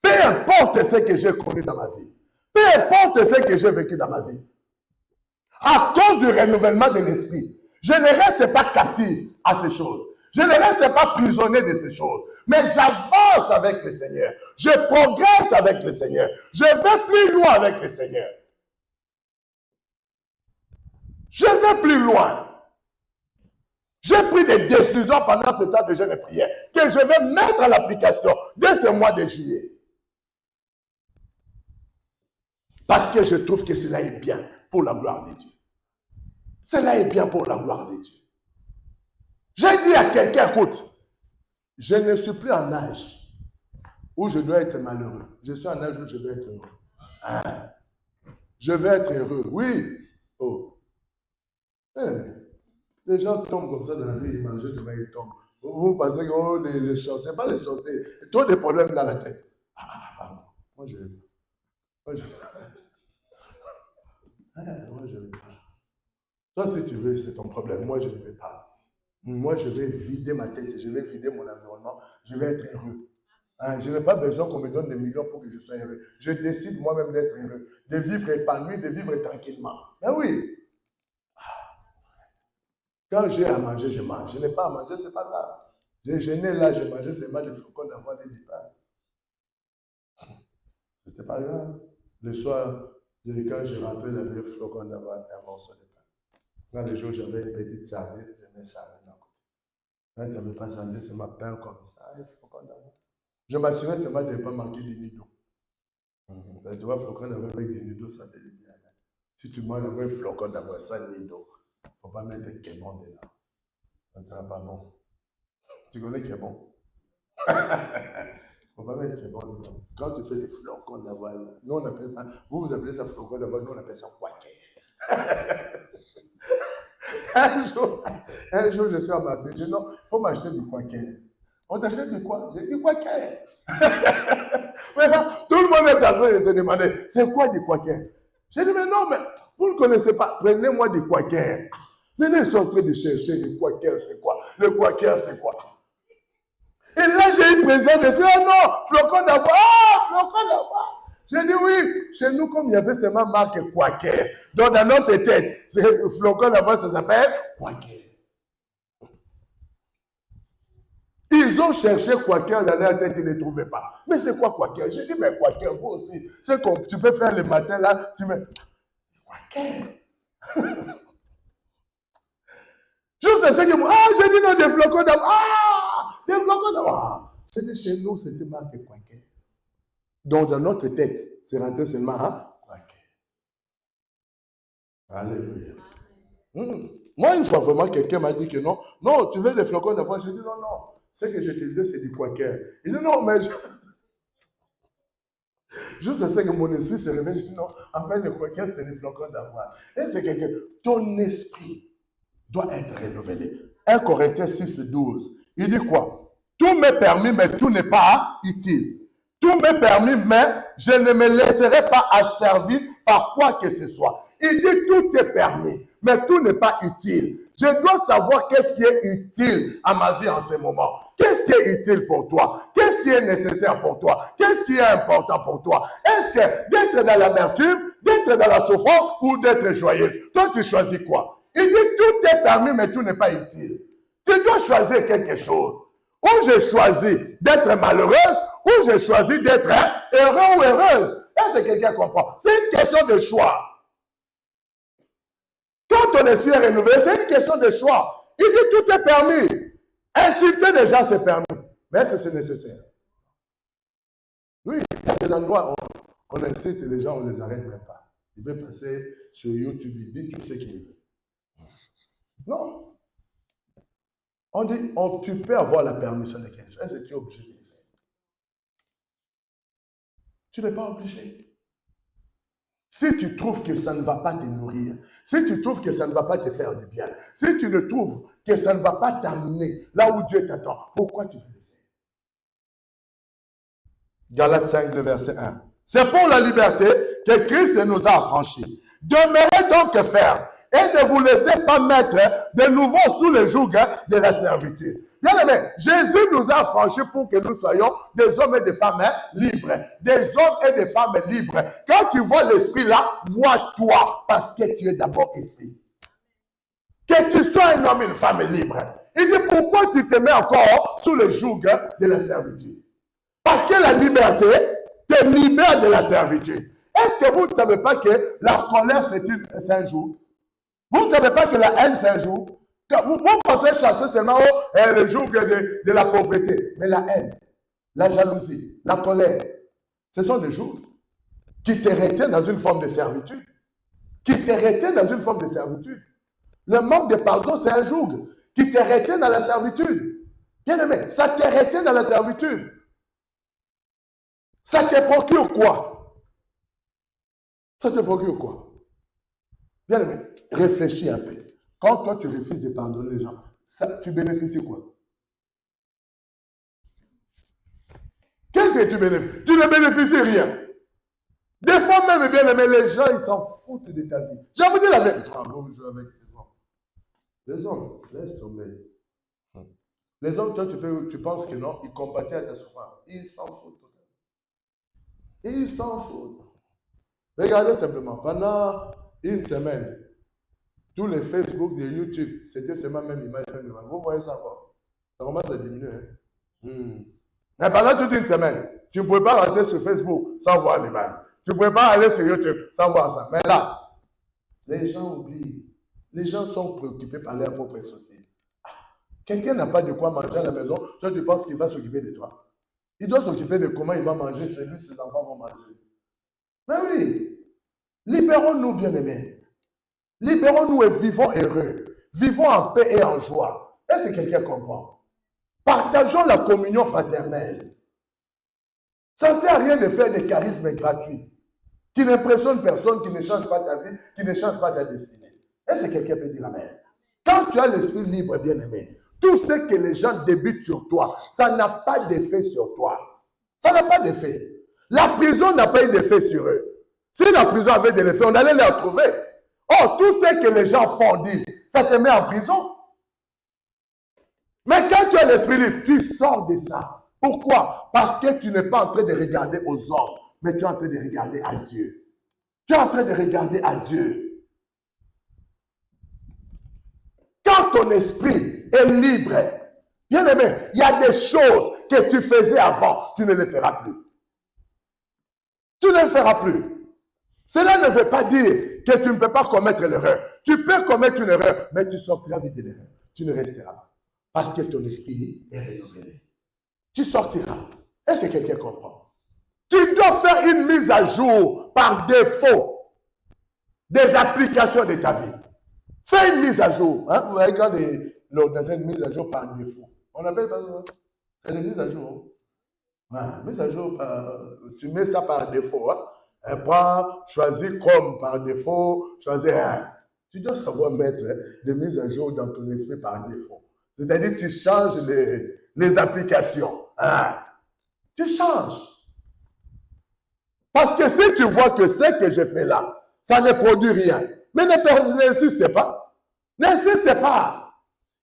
Peu importe ce que j'ai connu dans ma vie. Peu importe ce que j'ai vécu dans ma vie. À cause du renouvellement de l'esprit, je ne reste pas captif à ces choses. Je ne reste pas prisonnier de ces choses. Mais j'avance avec le Seigneur. Je progresse avec le Seigneur. Je vais plus loin avec le Seigneur. Je vais plus loin. J'ai pris des décisions pendant ce temps de jeûne et prière que je vais mettre à l'application dès ce mois de juillet. Parce que je trouve que cela est bien pour la gloire de Dieu. Cela est bien pour la gloire de Dieu. J'ai dit à quelqu'un, écoute, je ne suis plus en âge où je dois être malheureux. Je suis en âge où je vais être heureux. Hein? Je vais être heureux, oui. Oh. Les gens tombent comme ça dans la vie, ils mangent, c'est vrai, ils tombent. Vous pensez que oh, les sorciers, c'est pas les sorciers. Trop de problèmes dans la tête. Pardon. Moi, je moi, vais pas. Toi, si tu veux, c'est ton problème. Moi, je ne vais pas. Moi, je vais vider ma tête, je vais vider mon environnement, je vais être heureux. Hein, je n'ai pas besoin qu'on me donne des millions pour que je sois heureux. Je décide moi-même d'être heureux, de vivre épanoui, de vivre tranquillement. Ben oui. Quand j'ai à manger, je mange. Je n'ai pas à manger, ce n'est pas grave. J'ai jeûné là, j'ai mangé seulement des flocons d'avoine et du pain. C'était pas grave. Le soir, quand je rentrais, j'avais des flocons d'avoine et un morceau de pain. Quand les jours, j'avais une petite sardine, je mets sardine à côté. Quand il n'y avait pas sardine, c'est ma pain comme ça, et flocons d'avoine. Je m'assurais seulement de ne pas manquer de nido. Tu vois, flocon d'avoine avec des nido, ça fait bien. Si tu manges avec flocon d'avoine sans nido, il ne faut pas mettre de kémon dedans. Ça ne sera pas bon. Tu connais kémon? Il ne faut pas mettre de kémon dedans. Quand tu fais des flocons d'avoine, nous on appelle ça, vous appelez ça flocon d'avoine, nous on appelle ça quaker. un jour, je suis à Marseille, je dis non, il faut m'acheter du quaker. On t'achète du quoi? J'ai dit du quaker. Maintenant, tout le monde est en train de se demander, c'est quoi du quaker? J'ai dit, mais non, mais vous ne connaissez pas, prenez-moi du quaker. Les gens sont en train de chercher le quaker, c'est quoi? Le quaker, c'est quoi? Et là, j'ai eu présent d'esprit, oh non, flocon d'avoine, flocon d'avoine. J'ai dit oui, chez nous, comme il y avait seulement marque quaker, donc dans notre tête, flocon d'avoine, ça s'appelle quaker. Ils ont cherché quaker dans leur tête, ils ne trouvaient pas. Mais c'est quoi quaker? J'ai dit, mais quaker, vous aussi, c'est comme tu peux faire le matin là, tu mets quaker. Juste ce que moi, j'ai dit non, des flocons d'avoine. Des flocons d'avoine. J'ai dit, chez nous, c'était marqué quaker. Donc, dans notre tête, c'est rentré seulement quaker. Alléluia. Moi, une fois, vraiment, quelqu'un m'a dit que non, non, tu veux des flocons d'avoine? J'ai dit non, non. Ce que je te disais, c'est du quaker. Il dit non, mais juste ce que mon esprit se réveille, je dis non, en fait, le quaker, c'est des flocons d'avoine. Et c'est quelqu'un, ton esprit doit être renouvelé. 1 Corinthiens 6, 12. Il dit quoi? Tout m'est permis, mais tout n'est pas utile. Tout m'est permis, mais je ne me laisserai pas asservir par quoi que ce soit. Il dit tout est permis, mais tout n'est pas utile. Je dois savoir qu'est-ce qui est utile à ma vie en ce moment. Qu'est-ce qui est utile pour toi? Qu'est-ce qui est nécessaire pour toi? Qu'est-ce qui est important pour toi? Est-ce que d'être dans l'amertume, d'être dans la souffrance ou d'être joyeuse? Toi, tu choisis quoi? Il dit tout est permis, mais tout n'est pas utile. Tu dois choisir quelque chose. Ou j'ai choisi d'être malheureuse, ou j'ai choisi d'être heureux ou heureuse. Est-ce que quelqu'un comprend? C'est une question de choix. Quand ton esprit est renouvelé, c'est une question de choix. Il dit tout est permis. Insulter les gens, c'est permis. Mais est-ce que c'est nécessaire? Oui, il y a des endroits où on insulte les gens, on ne les arrête même pas. Il veut passer sur YouTube, il dit tout ce qu'il veut. Non. On dit, tu peux avoir la permission de quelque chose. Est-ce que tu es obligé de le faire? Tu n'es pas obligé. Si tu trouves que ça ne va pas te nourrir, si tu trouves que ça ne va pas te faire du bien, si tu ne trouves que ça ne va pas t'amener là où Dieu t'attend, pourquoi tu veux le faire? Galates 5, le verset 1. C'est pour la liberté que Christ nous a affranchis. Demeurez donc fermes et ne vous laissez pas mettre de nouveau sous le joug de la servitude. Bien aimé, Jésus nous a affranchis pour que nous soyons des hommes et des femmes libres. Des hommes et des femmes libres. Quand tu vois l'esprit là, vois-toi parce que tu es d'abord esprit. Que tu sois un homme et une femme libre. Il dit pourquoi tu te mets encore sous le joug de la servitude? Parce que la liberté te libère de la servitude. Est-ce que vous ne savez pas que la colère, c'est un joug? Vous ne savez pas que la haine, c'est un joug? Vous pensez chasser seulement le joug de la pauvreté. Mais la haine, la jalousie, la colère, ce sont des jougs qui te retiennent dans une forme de servitude. Qui te retiennent dans une forme de servitude. Le manque de pardon, c'est un joug qui te retient dans la servitude. Bien aimé, ça te retient dans la servitude. Ça te procure quoi? Ça te procure quoi? Bien aimé, réfléchis un peu. Quand toi tu refuses de pardonner les gens, tu bénéficies quoi? Qu'est-ce que tu bénéficies? Tu ne bénéficies rien. Des fois même, bien aimé, les gens, ils s'en foutent de ta vie. J'ai envie de dire la vérité. Ah bon, je joue avec les hommes. Les hommes, laisse tomber. Les hommes, toi, tu penses que non, ils compatissent à ta souffrance. Ils s'en foutent. Ils s'en foutent. Regardez simplement, pendant une semaine, tous les Facebook de YouTube, c'était seulement même image, même image. Vous voyez ça encore? Ça commence à diminuer. Mais pendant toute une semaine, tu ne pouvais pas rentrer sur Facebook sans voir l'image. Tu ne pouvais pas aller sur YouTube sans voir ça. Mais là, les gens oublient. Les gens sont préoccupés par leurs propres soucis. Quelqu'un n'a pas de quoi manger à la maison, toi tu penses qu'il va s'occuper de toi. Il doit s'occuper de comment il va manger, c'est lui, ses enfants vont manger. Mais oui, libérons-nous, bien-aimés. Libérons-nous et vivons heureux. Vivons en paix et en joie. Est-ce que quelqu'un comprend? Partageons la communion fraternelle. Ça ne sert à rien de faire des charismes gratuits qui n'impressionnent personne, qui ne changent pas ta vie, qui ne changent pas ta destinée. Est-ce que quelqu'un peut dire amen? Quand tu as l'esprit libre, bien-aimé, tout ce que les gens débutent sur toi, ça n'a pas d'effet sur toi. Ça n'a pas d'effet. La prison n'a pas eu d'effet sur eux. Si la prison avait de l'effet, on allait les retrouver. Oh, tout ce que les gens font, disent, ça te met en prison. Mais quand tu as l'esprit libre, tu sors de ça. Pourquoi? Parce que tu n'es pas en train de regarder aux hommes, mais tu es en train de regarder à Dieu. Tu es en train de regarder à Dieu. Quand ton esprit est libre, bien aimé, il y a des choses que tu faisais avant, tu ne les feras plus. Tu ne les feras plus. Cela ne veut pas dire que tu ne peux pas commettre l'erreur. Tu peux commettre une erreur, mais tu sortiras vite de l'erreur. Tu ne resteras pas. Parce que ton esprit est rénové. Tu sortiras. Est-ce que quelqu'un comprend? Tu dois faire une mise à jour par défaut des applications de ta vie. Fais une mise à jour. Hein? Vous voyez quand l'ordinateur une mise à jour par défaut. On appelle pas ça. C'est une mise à jour. Ouais, mise à jour, tu mets ça par défaut. Hein? Prends, choisis comme par défaut, choisis. Tu dois savoir mettre des mises à jour dans ton esprit par défaut. C'est-à-dire que tu changes les applications. Hein? Tu changes. Parce que si tu vois que ce que je fais là, ça ne produit rien, mais n'insiste pas. N'insiste pas.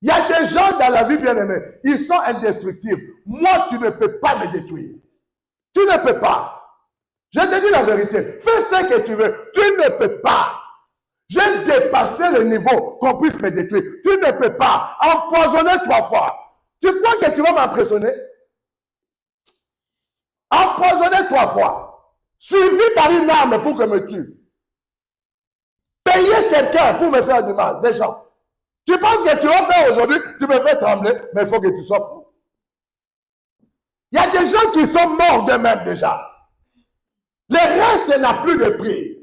Il y a des gens dans la vie, bien-aimés, ils sont indestructibles. Moi, tu ne peux pas me détruire. Tu ne peux pas. Je te dis la vérité. Fais ce que tu veux. Tu ne peux pas. J'ai dépassé le niveau qu'on puisse me détruire. Tu ne peux pas. Empoisonner 3 fois. Tu crois que tu vas m'empoisonner? Empoisonner 3 fois. Suivi par une arme pour que me tue. Payer quelqu'un pour me faire du mal. Des gens. Tu penses que tu vas faire aujourd'hui, tu me fais trembler, mais il faut que tu sois fou. Il y a des gens qui sont morts d'eux-mêmes déjà. Le reste n'a plus de prix.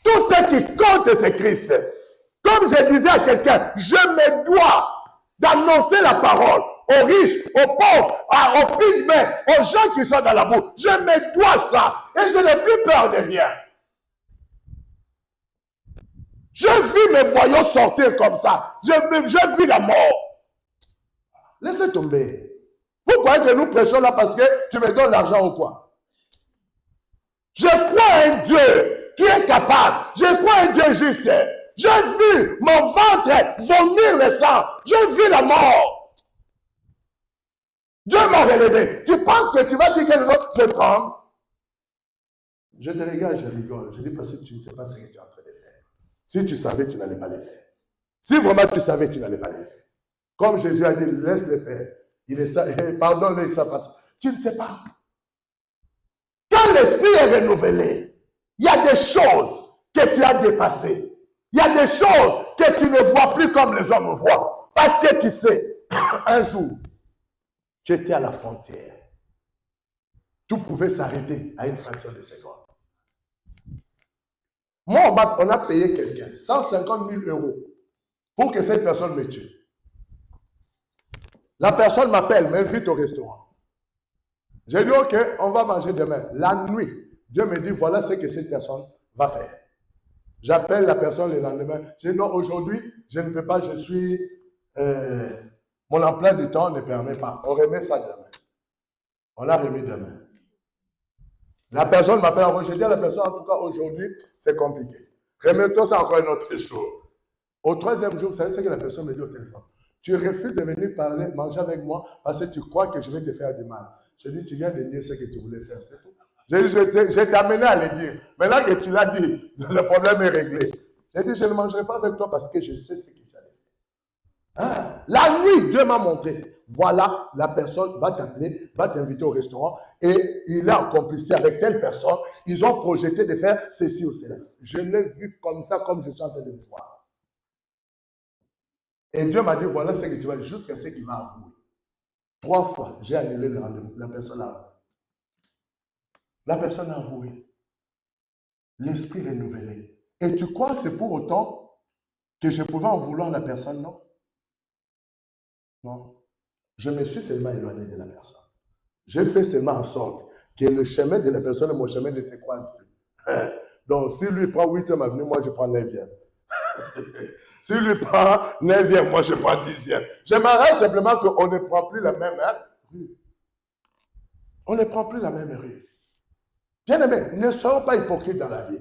Tout ce qui compte, c'est Christ. Comme je disais à quelqu'un, je me dois d'annoncer la parole aux riches, aux pauvres, aux pygmées, aux gens qui sont dans la boue. Je me dois ça. Et je n'ai plus peur de rien. J'ai vu mes boyaux sortir comme ça. J'ai vu la mort. Laissez tomber. Vous croyez que nous prêchons là parce que tu me donnes l'argent ou quoi? Je crois à un Dieu qui est capable. Je crois à un Dieu juste. J'ai vu mon ventre vomir le sang. J'ai vu la mort. Dieu m'a relevé. Tu penses que tu vas dire quelque chose? Je tremble. Je te regarde, je rigole. Je dis parce que tu ne sais pas ce que tu es en train de faire. Si tu savais, tu n'allais pas le faire. Si vraiment tu savais, tu n'allais pas le faire. Comme Jésus a dit, laisse-le faire. Pardonne-le, ça passe. Tu ne sais pas. Quand l'esprit est renouvelé, il y a des choses que tu as dépassées. Il y a des choses que tu ne vois plus comme les hommes voient. Parce que tu sais, un jour, tu étais à la frontière. Tout pouvait s'arrêter à une fraction de seconde. Moi, on a payé quelqu'un 150 000 € pour que cette personne me tue. La personne m'appelle, m'invite au restaurant. J'ai dit, ok, on va manger demain. La nuit, Dieu me dit, voilà ce que cette personne va faire. J'appelle la personne le lendemain. J'ai dit, non, aujourd'hui, je ne peux pas, je suis... mon emploi du temps ne permet pas. On remet ça demain. On l'a remis demain. La personne m'appelle encore. Je dis à la personne, en tout cas, aujourd'hui, c'est compliqué. Remettons ça encore un autre jour. Au troisième jour, vous savez ce que la personne me dit au téléphone? Tu refuses de venir parler, manger avec moi parce que tu crois que je vais te faire du mal. Je dis, tu viens de dire ce que tu voulais faire, c'est tout. Je t'ai amené à le dire. Maintenant que tu l'as dit, le problème est réglé. J'ai dit, je ne mangerai pas avec toi parce que je sais ce que tu allais faire. Ah, la nuit, Dieu m'a montré. Voilà, la personne va t'appeler, va t'inviter au restaurant et il est en complicité avec telle personne. Ils ont projeté de faire ceci ou cela. Je l'ai vu comme ça, comme je suis en train de le voir. Et Dieu m'a dit, voilà ce que tu vas dire, jusqu'à ce qu'il m'a avoué. 3 fois, j'ai annulé le rendez-vous. La personne a avoué. La personne a avoué. L'esprit renouvelé. Et tu crois que c'est pour autant que je pouvais en vouloir la personne, non? Non. Je me suis seulement éloigné de la personne. J'ai fait seulement en sorte que le chemin de la personne et mon chemin ne se croisent plus. Donc, si lui prend 8e avenue, moi je prends 9e. Si lui prend 9e, moi je prends 10e. J'aimerais simplement qu'on ne prend plus la même rue. On ne prend plus la même rue. Bien aimé, ne soyons pas hypocrites dans la vie.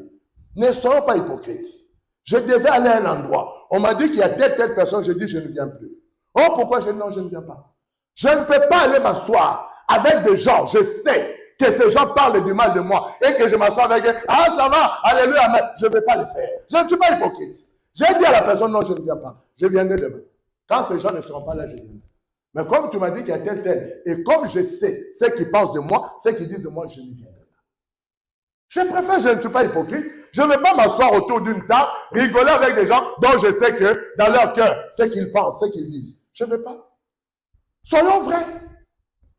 Ne soyons pas hypocrites. Je devais aller à un endroit. On m'a dit qu'il y a telle personne. J'ai dit, je ne viens plus. Oh, pourquoi? Non, je ne viens pas. Je ne peux pas aller m'asseoir avec des gens. Je sais que ces gens parlent du mal de moi et que je m'assois avec eux. Ah, ça va, alléluia, mais je ne vais pas le faire. Je ne suis pas hypocrite. J'ai dit à la personne, non, je ne viens pas. Je viendrai demain. Quand ces gens ne seront pas là, je viendrai. Mais comme tu m'as dit qu'il y a tel, et comme je sais ce qu'ils pensent de moi, ce qu'ils disent de moi, je ne viendrai pas. Je préfère, je ne suis pas hypocrite. Je ne vais pas m'asseoir autour d'une table, rigoler avec des gens dont je sais que dans leur cœur, ce qu'ils pensent, ce qu'ils disent. Je ne veux pas. Soyons vrais.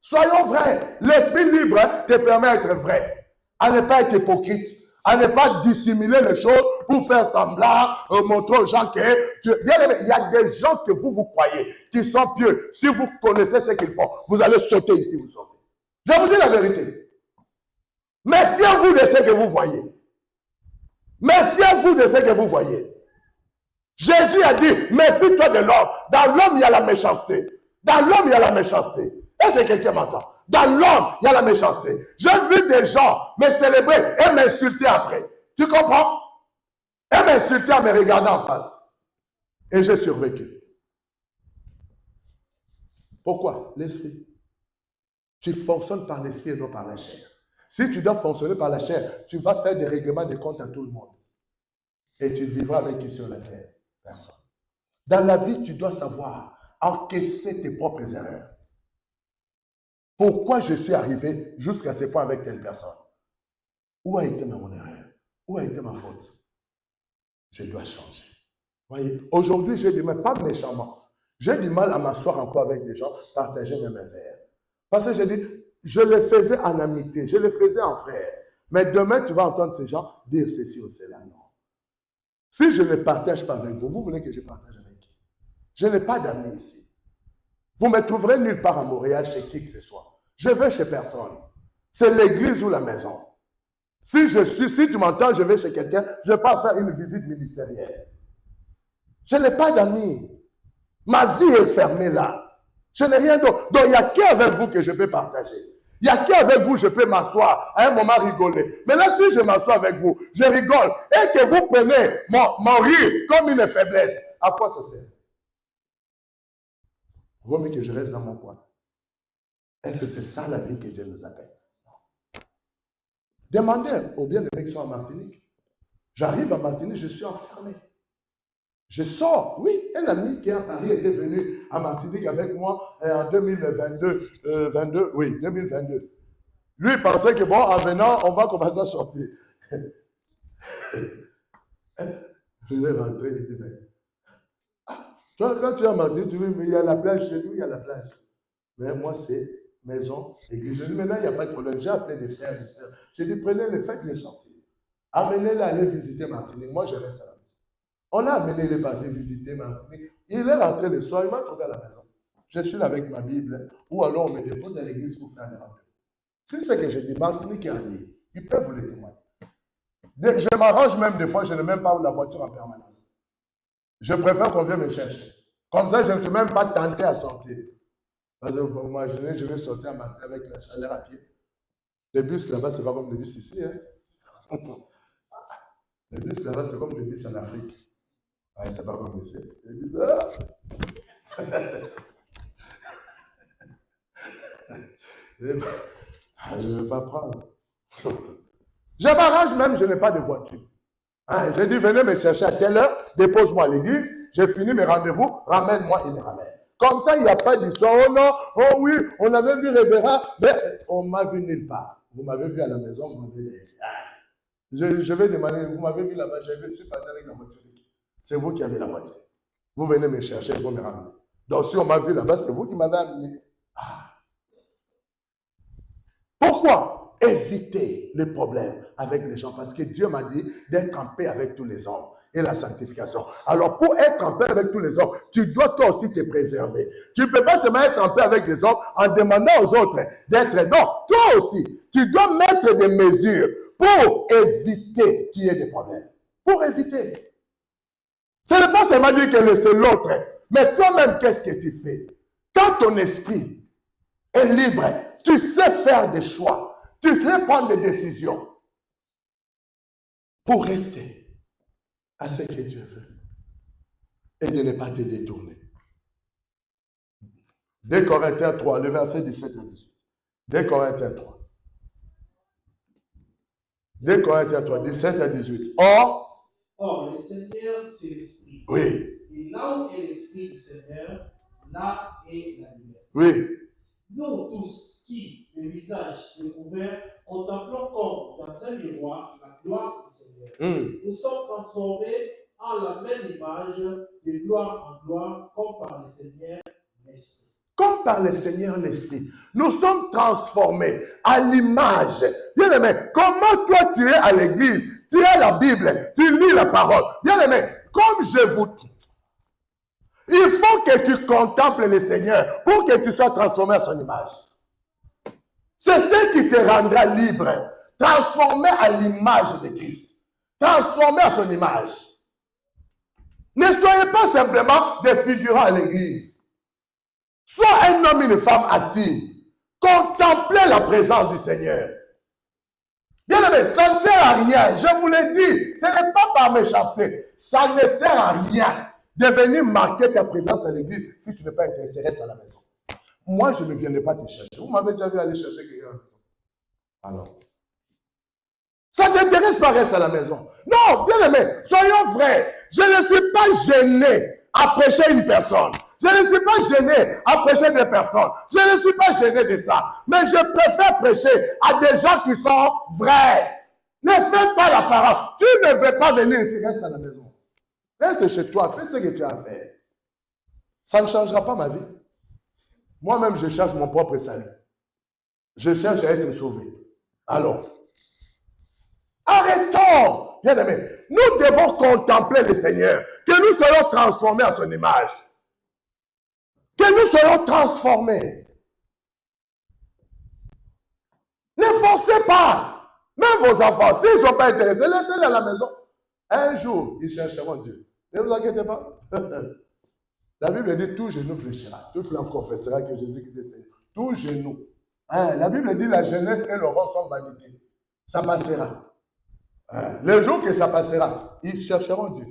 Soyons vrais. L'esprit libre te permet d'être vrai. À ne pas être hypocrite. À ne pas dissimuler les choses pour faire semblant, montrer aux gens que... Bien aimé, il y a des gens que vous croyez, qui sont pieux. Si vous connaissez ce qu'ils font, vous allez sauter ici, vous sautez. Je vous dis la vérité. Méfiez-vous de ce que vous voyez. Méfiez-vous de ce que vous voyez. Jésus a dit, méfie-toi de l'homme. Dans l'homme, il y a la méchanceté. Dans l'homme, il y a la méchanceté. Est-ce que quelqu'un m'entend? Dans l'homme, il y a la méchanceté. J'ai vu des gens me célébrer et m'insulter après. Tu comprends? Et m'insulter en me regardant en face. Et j'ai survécu. Pourquoi? L'esprit. Tu fonctionnes par l'esprit et non par la chair. Si tu dois fonctionner par la chair, tu vas faire des règlements de compte à tout le monde. Et tu vivras avec qui sur la terre? Personne. Dans la vie, tu dois savoir encaisser tes propres erreurs. Pourquoi je suis arrivé jusqu'à ce point avec telle personne? Où a été mon erreur? Où a été ma faute? Je dois changer. Voyez, aujourd'hui, j'ai du mal, pas méchamment. J'ai du mal à m'asseoir encore avec des gens, partager même un verre. Parce que j'ai dit, je le faisais en amitié, je le faisais en frère. Mais demain, tu vas entendre ces gens dire ceci ou cela. Non. Si je ne partage pas avec vous, vous voulez que je partage avec qui? Je n'ai pas d'amis ici. Vous me trouverez nulle part à Montréal chez qui que ce soit. Je vais chez personne. C'est l'église ou la maison. Si tu m'entends, je vais chez quelqu'un, je ne vais pas faire une visite ministérielle. Je n'ai pas d'amis. Ma vie est fermée là. Je n'ai rien d'autre. Donc, il n'y a qu'avec vous que je peux partager. Il n'y a qu'avec vous je peux m'asseoir, à un moment rigoler. Mais là, si je m'assois avec vous, je rigole, et que vous prenez mon rire comme une faiblesse, à quoi ça sert? Vaut mieux que je reste dans mon coin. Est-ce que c'est ça la vie que Dieu nous appelle? Demandez aux bien-aimés qui sont en Martinique. J'arrive à Martinique, je suis enfermé. Je sors. Oui, un ami qui est à Paris était venu à Martinique avec moi en 2022. Oui, 2022. Lui, il pensait que bon, en venant, on va commencer à sortir. Je l'ai rentré, il dit, mais toi, quand tu es à Martinique, tu dis, mais il y a la plage chez nous, il y a la plage. Mais moi, c'est maison, église. Je dis, maintenant, il n'y a pas de problème. J'ai appelé des frères et des sœurs. J'ai dit, prenez-les, faites-les sortir. Amenez-les à aller visiter Martinique. Moi, je reste à la maison. On a amené les parties visiter Martinique. Il est rentré le soir, il m'a trouvé à la maison. Je suis là avec ma Bible, ou alors on me dépose à l'église pour faire des rendez-vous. C'est ce que je dis, Martinique est en ligne. Ils peuvent vous le témoigner. Je m'arrange même des fois, je n'ai même pas la voiture en permanence. Je préfère qu'on vienne me chercher. Comme ça, je ne suis même pas tenté à sortir. Parce que vous imaginez, je vais sortir un matin avec la chaleur à pied. Les bus là-bas, ce n'est pas comme les bus ici. Hein? Les bus là-bas, c'est comme les bus en Afrique. Ouais, c'est pas comme ici. Les bus là. Je ne vais pas prendre. Je m'arrange même, je n'ai pas de voiture. Hein, je dis, venez me chercher à telle heure, dépose-moi à l'église, j'ai fini mes rendez-vous, ramène-moi, il me ramène. Comme ça, il n'y a pas d'histoire. Oh non, oh oui, on avait vu révérend, mais on m'a vu nulle part. Vous m'avez vu à la maison, vous m'avez vu. Je vais demander, vous m'avez vu là-bas, je suis parti avec la voiture. C'est vous qui avez la voiture. Vous venez me chercher, vous me ramenez. Donc, si on m'a vu là-bas, c'est vous qui m'avez amené. Ah. Pourquoi? Éviter les problèmes avec les gens, parce que Dieu m'a dit d'être en paix avec tous les hommes et la sanctification. Alors, pour être en paix avec tous les hommes, tu dois toi aussi te préserver. Tu ne peux pas seulement être en paix avec les hommes en demandant aux autres d'être... Non, toi aussi, tu dois mettre des mesures pour éviter qu'il y ait des problèmes. Pour éviter. Ce n'est pas seulement dire que c'est l'autre, mais toi-même, qu'est-ce que tu fais? Quand ton esprit est libre, tu sais faire des choix. Tu sais prendre des décisions pour rester à ce que Dieu veut et de ne pas te détourner. 2 Corinthiens 3, le verset 17 à 18. 2 Corinthiens 3. 2 Corinthiens 3, 17 à 18. Or, le Seigneur, c'est l'Esprit. Oui. Et là où est l'Esprit du Seigneur, là est la lumière. Oui. Nous tous qui, les visages découverts, contemplons comme dans un miroir la gloire du Seigneur. Nous sommes transformés en la même image de gloire en gloire, comme par le Seigneur l'Esprit. Comme par le Seigneur l'Esprit. Nous sommes transformés à l'image. Bien aimé, comment toi tu es à l'église, tu as la Bible, tu lis la parole. Bien aimé, comme je vous... Il faut que tu contemples le Seigneur pour que tu sois transformé à son image. C'est ce qui te rendra libre. Transformé à l'image de Christ. Transformé à son image. Ne soyez pas simplement des figurants à l'église. Sois un homme et une femme actifs. Contemplez la présence du Seigneur. Bien aimé, ça ne sert à rien. Je vous l'ai dit, ce n'est pas par méchanceté. Ça ne sert à rien de venir marquer ta présence à l'église si tu n'es pas intéressé, reste à la maison. Moi, je ne viendrai pas te chercher. Vous m'avez déjà vu aller chercher quelqu'un. Alors, ça ne t'intéresse pas, reste à la maison. Non, bien aimé, soyons vrais. Je ne suis pas gêné à prêcher une personne. Je ne suis pas gêné à prêcher des personnes. Je ne suis pas gêné de ça. Mais je préfère prêcher à des gens qui sont vrais. Ne fais pas la parole. Tu ne veux pas venir ici, reste à la maison. Reste chez toi, fais ce que tu as à faire. Ça ne changera pas ma vie. Moi-même, je cherche mon propre salut. Je cherche à être sauvé. Alors, arrêtons, bien aimé. Nous devons contempler le Seigneur, que nous soyons transformés à son image. Que nous soyons transformés. Ne forcez pas. Même vos enfants, s'ils ne sont pas intéressés, laissez-les à la maison. Un jour, ils chercheront Dieu. Ne vous inquiétez pas. La Bible dit tout genou fléchira. Toute langue confessera que Jésus-Christ est Seigneur. Tout genou. Hein, la Bible dit la jeunesse et l'aurore sont vanité. Ça passera. Hein, le jour que ça passera, ils chercheront Dieu.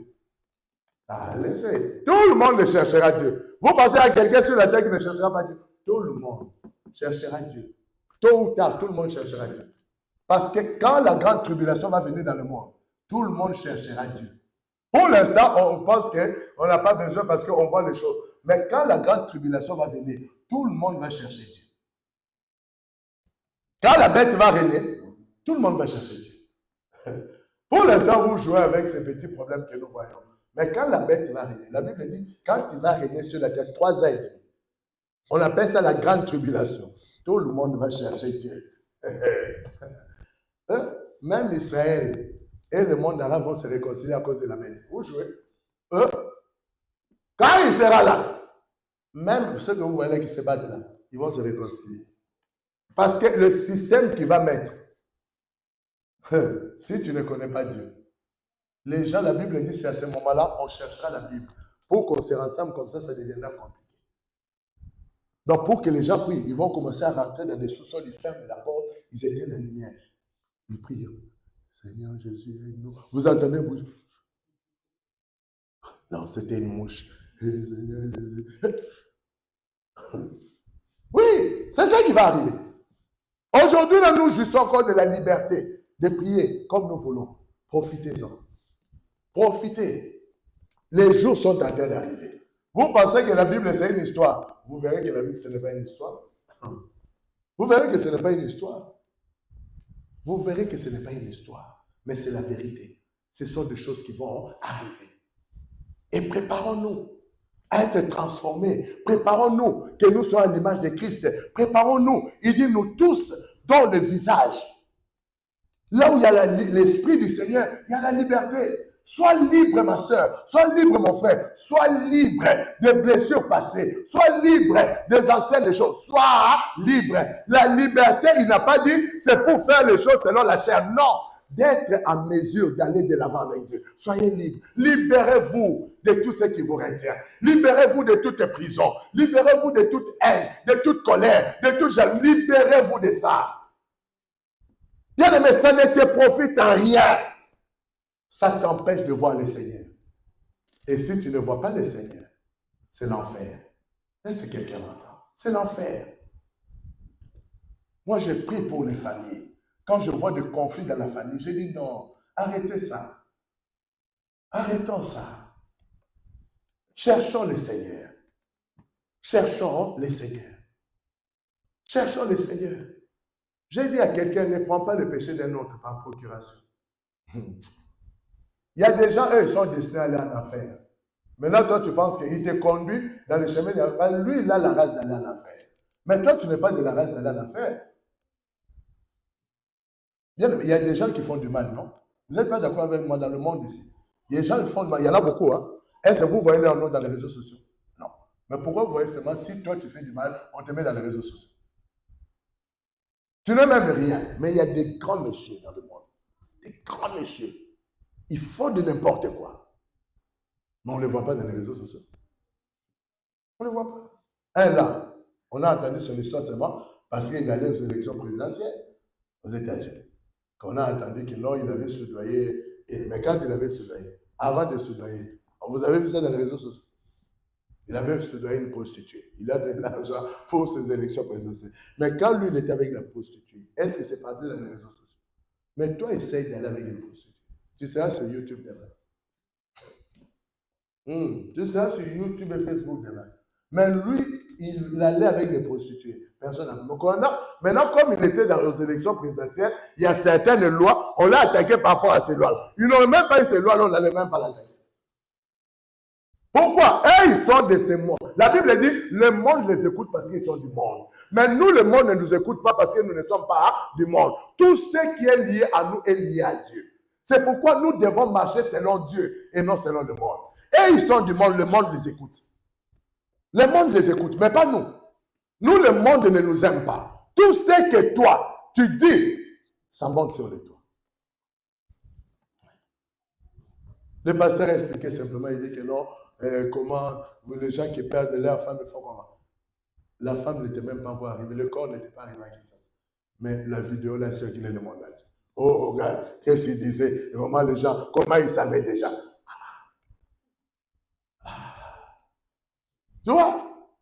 Ah, laissez. Tout le monde cherchera Dieu. Vous pensez à quelqu'un sur la terre qui ne cherchera pas Dieu? Tout le monde cherchera Dieu. Tôt ou tard, tout le monde cherchera Dieu. Parce que quand la grande tribulation va venir dans le monde, tout le monde cherchera Dieu. Pour l'instant, on pense qu'on n'a pas besoin parce qu'on voit les choses. Mais quand la grande tribulation va venir, tout le monde va chercher Dieu. Quand la bête va régner, tout le monde va chercher Dieu. Pour l'instant, vous jouez avec ces petits problèmes que nous voyons. Mais quand la bête va régner, la Bible dit, quand il va régner sur la terre 3 ans et demi, on appelle ça la grande tribulation. Tout le monde va chercher Dieu. Même Israël et le monde arabe vont se réconcilier à cause de la main. Vous jouez. Quand il sera là, même ceux que vous voyez qui se battent là, ils vont se réconcilier. Parce que le système qui va mettre, si tu ne connais pas Dieu, les gens, la Bible dit, c'est à ce moment-là, on cherchera la Bible. Pour qu'on se rassemble comme ça deviendra compliqué. Donc, pour que les gens prient, ils vont commencer à rentrer dans des sous-sols, ils ferment la porte, ils éteignent la lumière. Ils prient. Seigneur Jésus, aide-nous. Vous entendez bouche? Non, c'était une mouche. Seigneur Jésus. Oui, c'est ça qui va arriver. Aujourd'hui, là, nous jouissons encore de la liberté de prier comme nous voulons. Profitez-en. Profitez. Les jours sont en train d'arriver. Vous pensez que la Bible, c'est une histoire. Vous verrez que la Bible, ce n'est pas une histoire. Vous verrez que ce n'est pas une histoire. Vous verrez que ce n'est pas une histoire, mais c'est la vérité. Ce sont des choses qui vont arriver. Et préparons-nous à être transformés. Préparons-nous que nous soyons à l'image de Christ. Préparons-nous. Il dit nous tous dans le visage. Là où il y a l'Esprit du Seigneur, il y a la liberté. Sois libre, ma soeur. Sois libre, mon frère. Sois libre des blessures passées. Sois libre des anciennes choses. Sois libre. La liberté, il n'a pas dit, c'est pour faire les choses selon la chair. Non. D'être en mesure d'aller de l'avant avec Dieu. Soyez libres. Libérez-vous de tout ce qui vous retient. Libérez-vous de toute prison. Libérez-vous de toute haine, de toute colère, de tout jaloux. Libérez-vous de ça. Bien aimé, ça ne te profite en rien. Ça t'empêche de voir le Seigneur. Et si tu ne vois pas le Seigneur, c'est l'enfer. Est-ce que quelqu'un m'entend? C'est l'enfer. Moi, je prie pour les familles. Quand je vois des conflits dans la famille, je dis non, arrêtez ça. Arrêtons ça. Cherchons le Seigneur. Cherchons le Seigneur. Cherchons le Seigneur. J'ai dit à quelqu'un, ne prends pas le péché d'un autre par procuration. Il y a des gens, eux, ils sont destinés à aller en enfer. Maintenant, toi, tu penses qu'il te conduit dans le chemin de l'enfer. Lui, il a la race d'aller en enfer. Mais toi, tu n'es pas de la race d'aller en enfer. Il y a des gens qui font du mal, non? Vous n'êtes pas d'accord avec moi dans le monde ici? Il y a des gens qui font du mal. Il y en a beaucoup, hein? Est-ce que vous voyez leur nom dans les réseaux sociaux? Non. Mais pourquoi vous voyez seulement si toi, tu fais du mal, on te met dans les réseaux sociaux? Tu n'es même rien. Mais il y a des grands messieurs dans le monde. Des grands messieurs. Ils font de n'importe quoi. Mais on ne les voit pas dans les réseaux sociaux. On ne les voit pas. Un là, on a entendu son histoire seulement parce qu'il allait aux élections présidentielles aux États-Unis. Qu'on a entendu que non, il avait soudoyé. Mais quand il avait soudoyé, avant de soudoyer, vous avez vu ça dans les réseaux sociaux? Il avait soudoyé une prostituée. Il a donné l'argent pour ses élections présidentielles. Mais quand lui, il était avec la prostituée, est-ce que c'est parti dans les réseaux sociaux? Mais toi, essaye d'aller avec une prostituée. Tu seras sur YouTube demain. Tu seras sur YouTube et Facebook demain. Mais lui, il allait avec les prostituées. Personne n'a. Donc maintenant, comme il était dans les élections présidentielles, il y a certaines lois, on l'a attaqué par rapport à ces lois. Ils n'auraient même pas eu ces lois, on n'allait même pas l'attaquer. Pourquoi? Eux, ils sont de ce monde. La Bible dit, le monde les écoute parce qu'ils sont du monde. Mais nous, le monde ne nous écoute pas parce que nous ne sommes pas du monde. Tout ce qui est lié à nous est lié à Dieu. C'est pourquoi nous devons marcher selon Dieu et non selon le monde. Et ils sont du monde, le monde les écoute. Le monde les écoute, mais pas nous. Nous, le monde ne nous aime pas. Tout ce que toi, tu dis, ça monte sur le toit. Le pasteur a expliqué simplement, il dit que non, comment les gens qui perdent leur femme font comment. La femme n'était même pas encore arrivée, le corps n'était pas arrivé à Kinshasa. Mais la vidéo l'a circulé le monde entier. Oh, regarde, qu'est-ce qu'il disait, comment les gens, comment ils savaient déjà. Tu vois?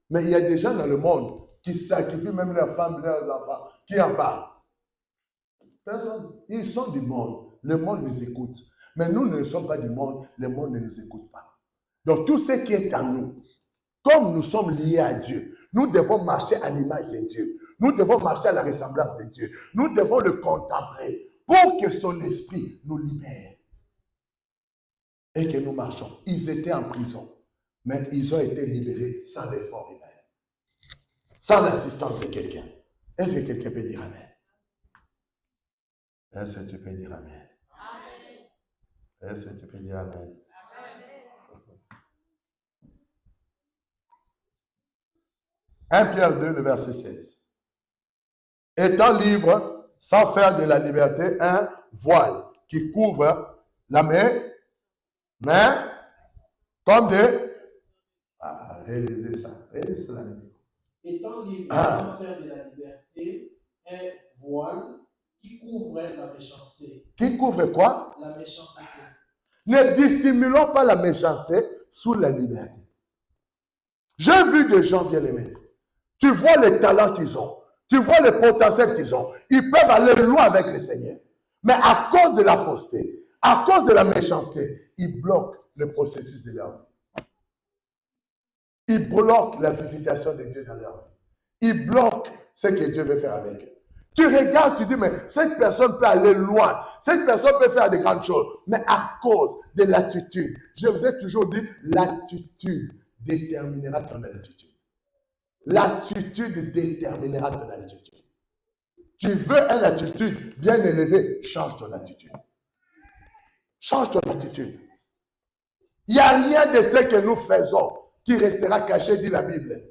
Mais il y a des gens dans le monde qui sacrifient même leurs femmes, leurs enfants, qui en parlent. Personne. Ils sont du monde. Le monde les écoute. Mais nous ne sommes pas du monde. Le monde ne nous écoute pas. Donc tout ce qui est en nous, comme nous sommes liés à Dieu, nous devons marcher à l'image de Dieu. Nous devons marcher à la ressemblance de Dieu. Nous devons le contempler pour que son esprit nous libère. Et que nous marchons. Ils étaient en prison. Mais ils ont été libérés sans l'effort humain. Sans l'assistance de quelqu'un. Est-ce que quelqu'un peut dire Amen? Est-ce que tu peux dire Amen? Est-ce que tu peux dire Amen? Amen. 1 Pierre 2, le verset 16. Étant libre, sans faire de la liberté un voile qui couvre la main, comme des... Ah, réalisez ça. Réalisez la vidéo. Étant libre, sans faire de la liberté un voile qui couvre la méchanceté. Qui couvre quoi? La méchanceté. Ne dissimulons pas la méchanceté sous la liberté. J'ai vu des gens bien aimés. Tu vois les talents qu'ils ont. Tu vois le potentiel qu'ils ont. Ils peuvent aller loin avec le Seigneur. Mais à cause de la fausseté, à cause de la méchanceté, ils bloquent le processus de leur vie. Ils bloquent la visitation de Dieu dans leur vie. Ils bloquent ce que Dieu veut faire avec eux. Tu regardes, tu dis, mais cette personne peut aller loin. Cette personne peut faire de grandes choses. Mais à cause de l'attitude, je vous ai toujours dit, l'attitude déterminera ton attitude. L'attitude déterminera ton attitude. Tu veux une attitude bien élevée, change ton attitude. Change ton attitude. Il n'y a rien de ce que nous faisons qui restera caché, dit la Bible.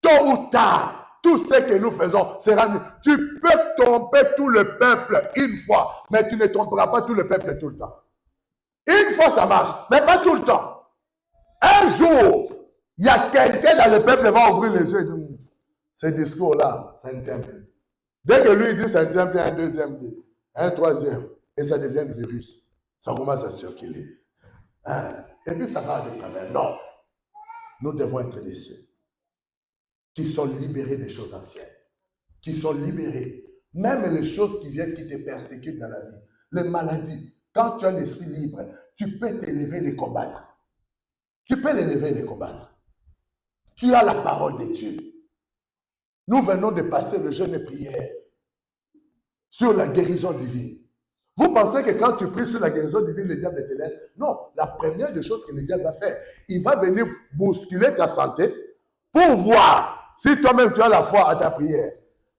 Tôt ou tard, tout ce que nous faisons sera nu. Tu peux tromper tout le peuple une fois, mais tu ne tromperas pas tout le peuple tout le temps. Une fois, ça marche, mais pas tout le temps. Un jour, il y a quelqu'un dans le peuple qui va ouvrir les yeux et dire, ce discours-là, ça ne tient plus. Dès que lui il dit ça ne tient plus, un deuxième dit, un troisième, et ça devient un virus. Ça commence à circuler. Et puis ça va aller quand même. Non. Nous devons être des ceux qui sont libérés des choses anciennes, qui sont libérés. Même les choses qui viennent, qui te persécutent dans la vie, les maladies, quand tu as l'esprit libre, tu peux t'élever et les combattre. Tu peux l'élever et les combattre. Tu as la parole de Dieu. Nous venons de passer le jeûne et prière sur la guérison divine. Vous pensez que quand tu pries sur la guérison divine, le diable te laisse? Non, la première des choses que le diable va faire, il va venir bousculer ta santé pour voir si toi-même tu as la foi à ta prière.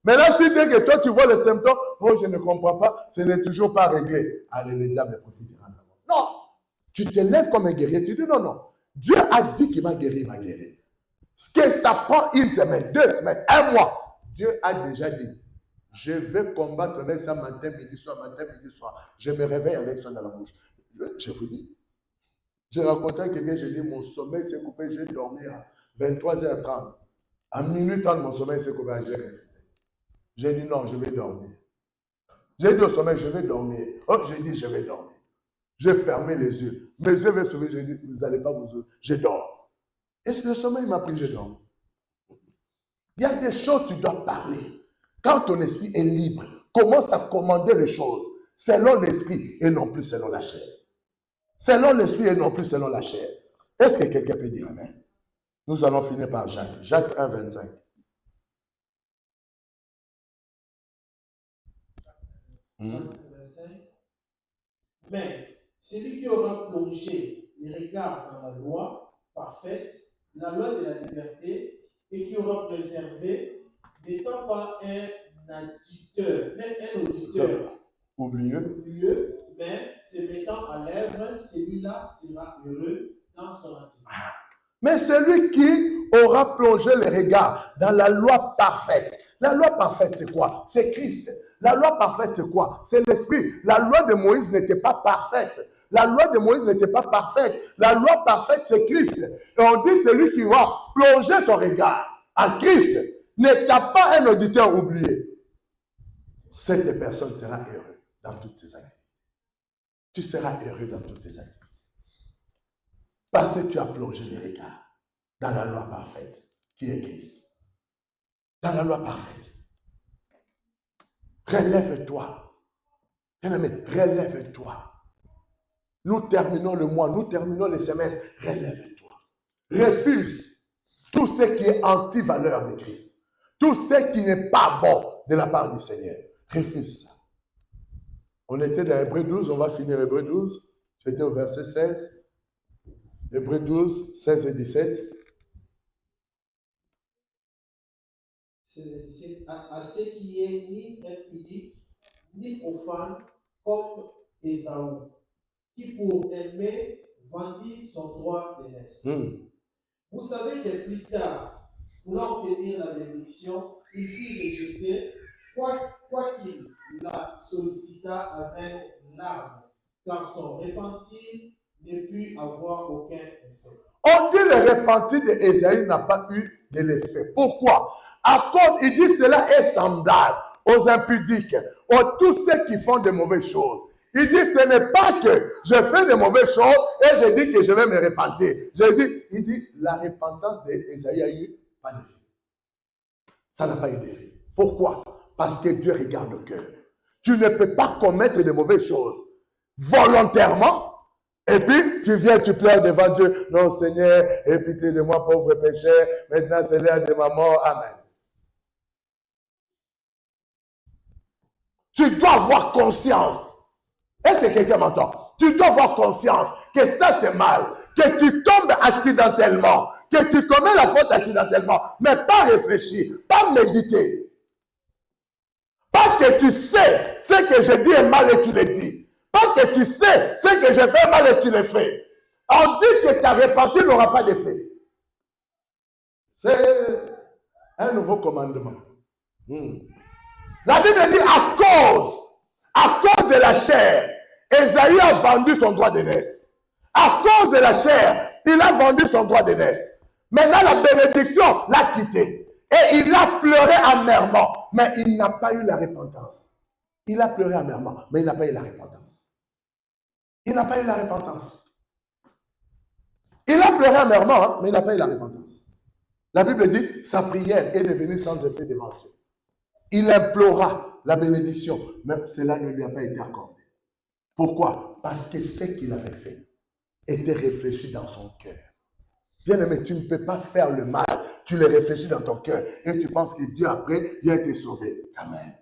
Mais là, si dès que toi tu vois les symptômes, oh je ne comprends pas, ce n'est toujours pas réglé. Allez, le diable profitera. Non, tu te lèves comme un guerrier, tu dis non, non. Dieu a dit qu'il m'a guéri, il m'a guéri. Que ça prend une semaine, 2 semaines, 1 mois. Dieu a déjà dit, je vais combattre avec ça matin, midi, soir, Je me réveille avec ça dans la bouche. Je vous dis, j'ai rencontré quelqu'un, j'ai dit, mon sommeil s'est coupé, je vais dormir à 23h30. À minuit 30, mon sommeil s'est coupé, j'ai refusé. J'ai dit non, je vais dormir. J'ai dit au sommeil, je vais dormir. Oh, j'ai dit, je vais dormir. J'ai fermé les yeux. Mes yeux vont s'ouvrir, j'ai dit, vous n'allez pas vous ouvrir. Je dors. Et le sommeil m'a pris, je dors. Il y a des choses, tu dois parler. Quand ton esprit est libre, commence à commander les choses selon l'esprit et non plus selon la chair. Selon l'esprit et non plus selon la chair. Est-ce que quelqu'un peut dire Amen? Nous allons finir par Jacques. Jacques 1, 25. Mais celui qui aura plongé les regards dans la loi parfaite, la loi de la liberté, et qui aura préservé, n'étant pas un auditeur oublieux, mais se mettant à l'œuvre, celui-là sera heureux dans son activité. Mais celui qui aura plongé les regards dans la loi parfaite. La loi parfaite, c'est quoi? C'est Christ. La loi parfaite, c'est quoi? C'est l'esprit. La loi de Moïse n'était pas parfaite. La loi de Moïse n'était pas parfaite. La loi parfaite, c'est Christ. Et on dit celui qui va plonger son regard en Christ n'est pas un auditeur oublié. Cette personne sera heureuse dans toutes ses activités. Tu seras heureux dans toutes tes activités. Parce que tu as plongé les regards dans la loi parfaite qui est Christ. Dans la loi parfaite. Relève-toi. Bien-aimé, relève-toi. Nous terminons le mois, nous terminons les semestres. Relève-toi. Refuse tout ce qui est anti-valeur de Christ. Tout ce qui n'est pas bon de la part du Seigneur. Refuse ça. On était dans Hébreux 12, on va finir Hébreux 12. J'étais au verset 16. Hébreux 12, 16 et 17. 16 et 17. À ce qui est ni impudique, ni profane, comme Ésaü, qui pour aimer vendit son droit d'aînesse. Vous savez que plus tard, voulant obtenir la bénédiction, il fit rejeter, quoiqu'il la sollicita avec larmes, car son repentir ne put avoir aucun effet. On dit le repentir d'Ésaü n'a pas eu de l'effet. Pourquoi? À cause, il dit cela est semblable aux impudiques, aux tous ceux qui font de mauvaises choses. Il dit ce n'est pas que je fais de mauvaises choses et je dis que je vais me repentir. Il dit la repentance d'Ésaü a eu pas d'effet. Ça n'a pas eu d'effet. Pourquoi? Parce que Dieu regarde le cœur. Tu ne peux pas commettre de mauvaises choses volontairement. Et puis, tu viens, tu pleures devant Dieu. Non, Seigneur, aie pitié de moi, pauvre pécheur. Maintenant, c'est l'heure de ma mort. Amen. Tu dois avoir conscience. Est-ce que quelqu'un m'entend? Tu dois avoir conscience que ça, c'est mal. Que tu tombes accidentellement. Que tu commets la faute accidentellement. Mais pas réfléchir. Pas méditer. Pas que tu sais ce que je dis est mal et tu le dis. Pas que tu sais ce que je fais mal et tu le fais. On dit que ta repentir n'aura pas d'effet. C'est un nouveau commandement. La Bible dit à cause de la chair, Ésaü a vendu son droit d'aînesse. À cause de la chair, il a vendu son droit d'aînesse. Maintenant, la bénédiction l'a quitté. Et il a pleuré amèrement, mais il n'a pas eu la repentance. Il a pleuré amèrement, mais il n'a pas eu la repentance. Il n'a pas eu la repentance. Il a pleuré amèrement, mais il n'a pas eu la repentance. La Bible dit, sa prière est devenue sans effet devant Dieu. Il implora la bénédiction, mais cela ne lui a pas été accordé. Pourquoi? Parce que ce qu'il avait fait était réfléchi dans son cœur. Bien-aimé, tu ne peux pas faire le mal. Tu le réfléchis dans ton cœur et tu penses que Dieu après vient te sauver. Quand même.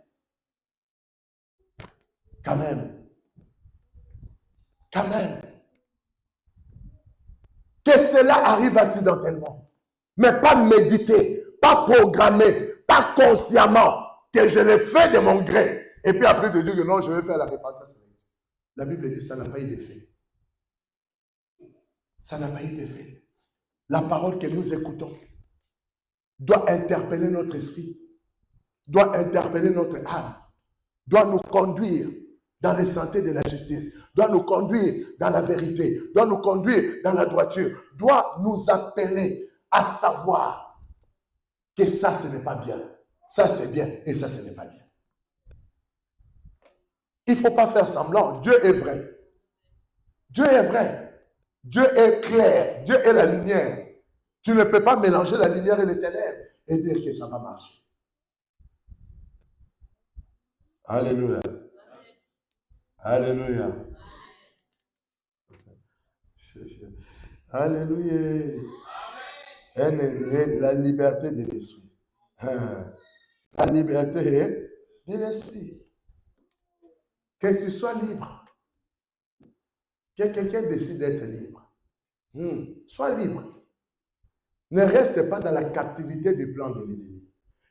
Quand même. Quand même. Que cela arrive accidentellement. Mais pas méditer, pas programmer, pas consciemment que je l'ai fait de mon gré. Et puis après de dire que non, je vais faire la repentance. La Bible dit que ça n'a pas eu d'effet. Ça n'a pas eu d'effet. La parole que nous écoutons doit interpeller notre esprit, doit interpeller notre âme, doit nous conduire dans les sentiers de la justice, doit nous conduire dans la vérité, doit nous conduire dans la droiture, doit nous appeler à savoir que ça, ce n'est pas bien. Ça, c'est bien et ça, ce n'est pas bien. Il ne faut pas faire semblant. Dieu est vrai. Dieu est vrai. Dieu est clair. Dieu est la lumière. Tu ne peux pas mélanger la lumière et les ténèbres et dire que ça va marcher. Alléluia. Alléluia. Alléluia. La liberté de l'esprit. La liberté de l'esprit. Que tu sois libre. Que quelqu'un décide d'être libre. Sois libre. Ne reste pas dans la captivité du plan de l'ennemi.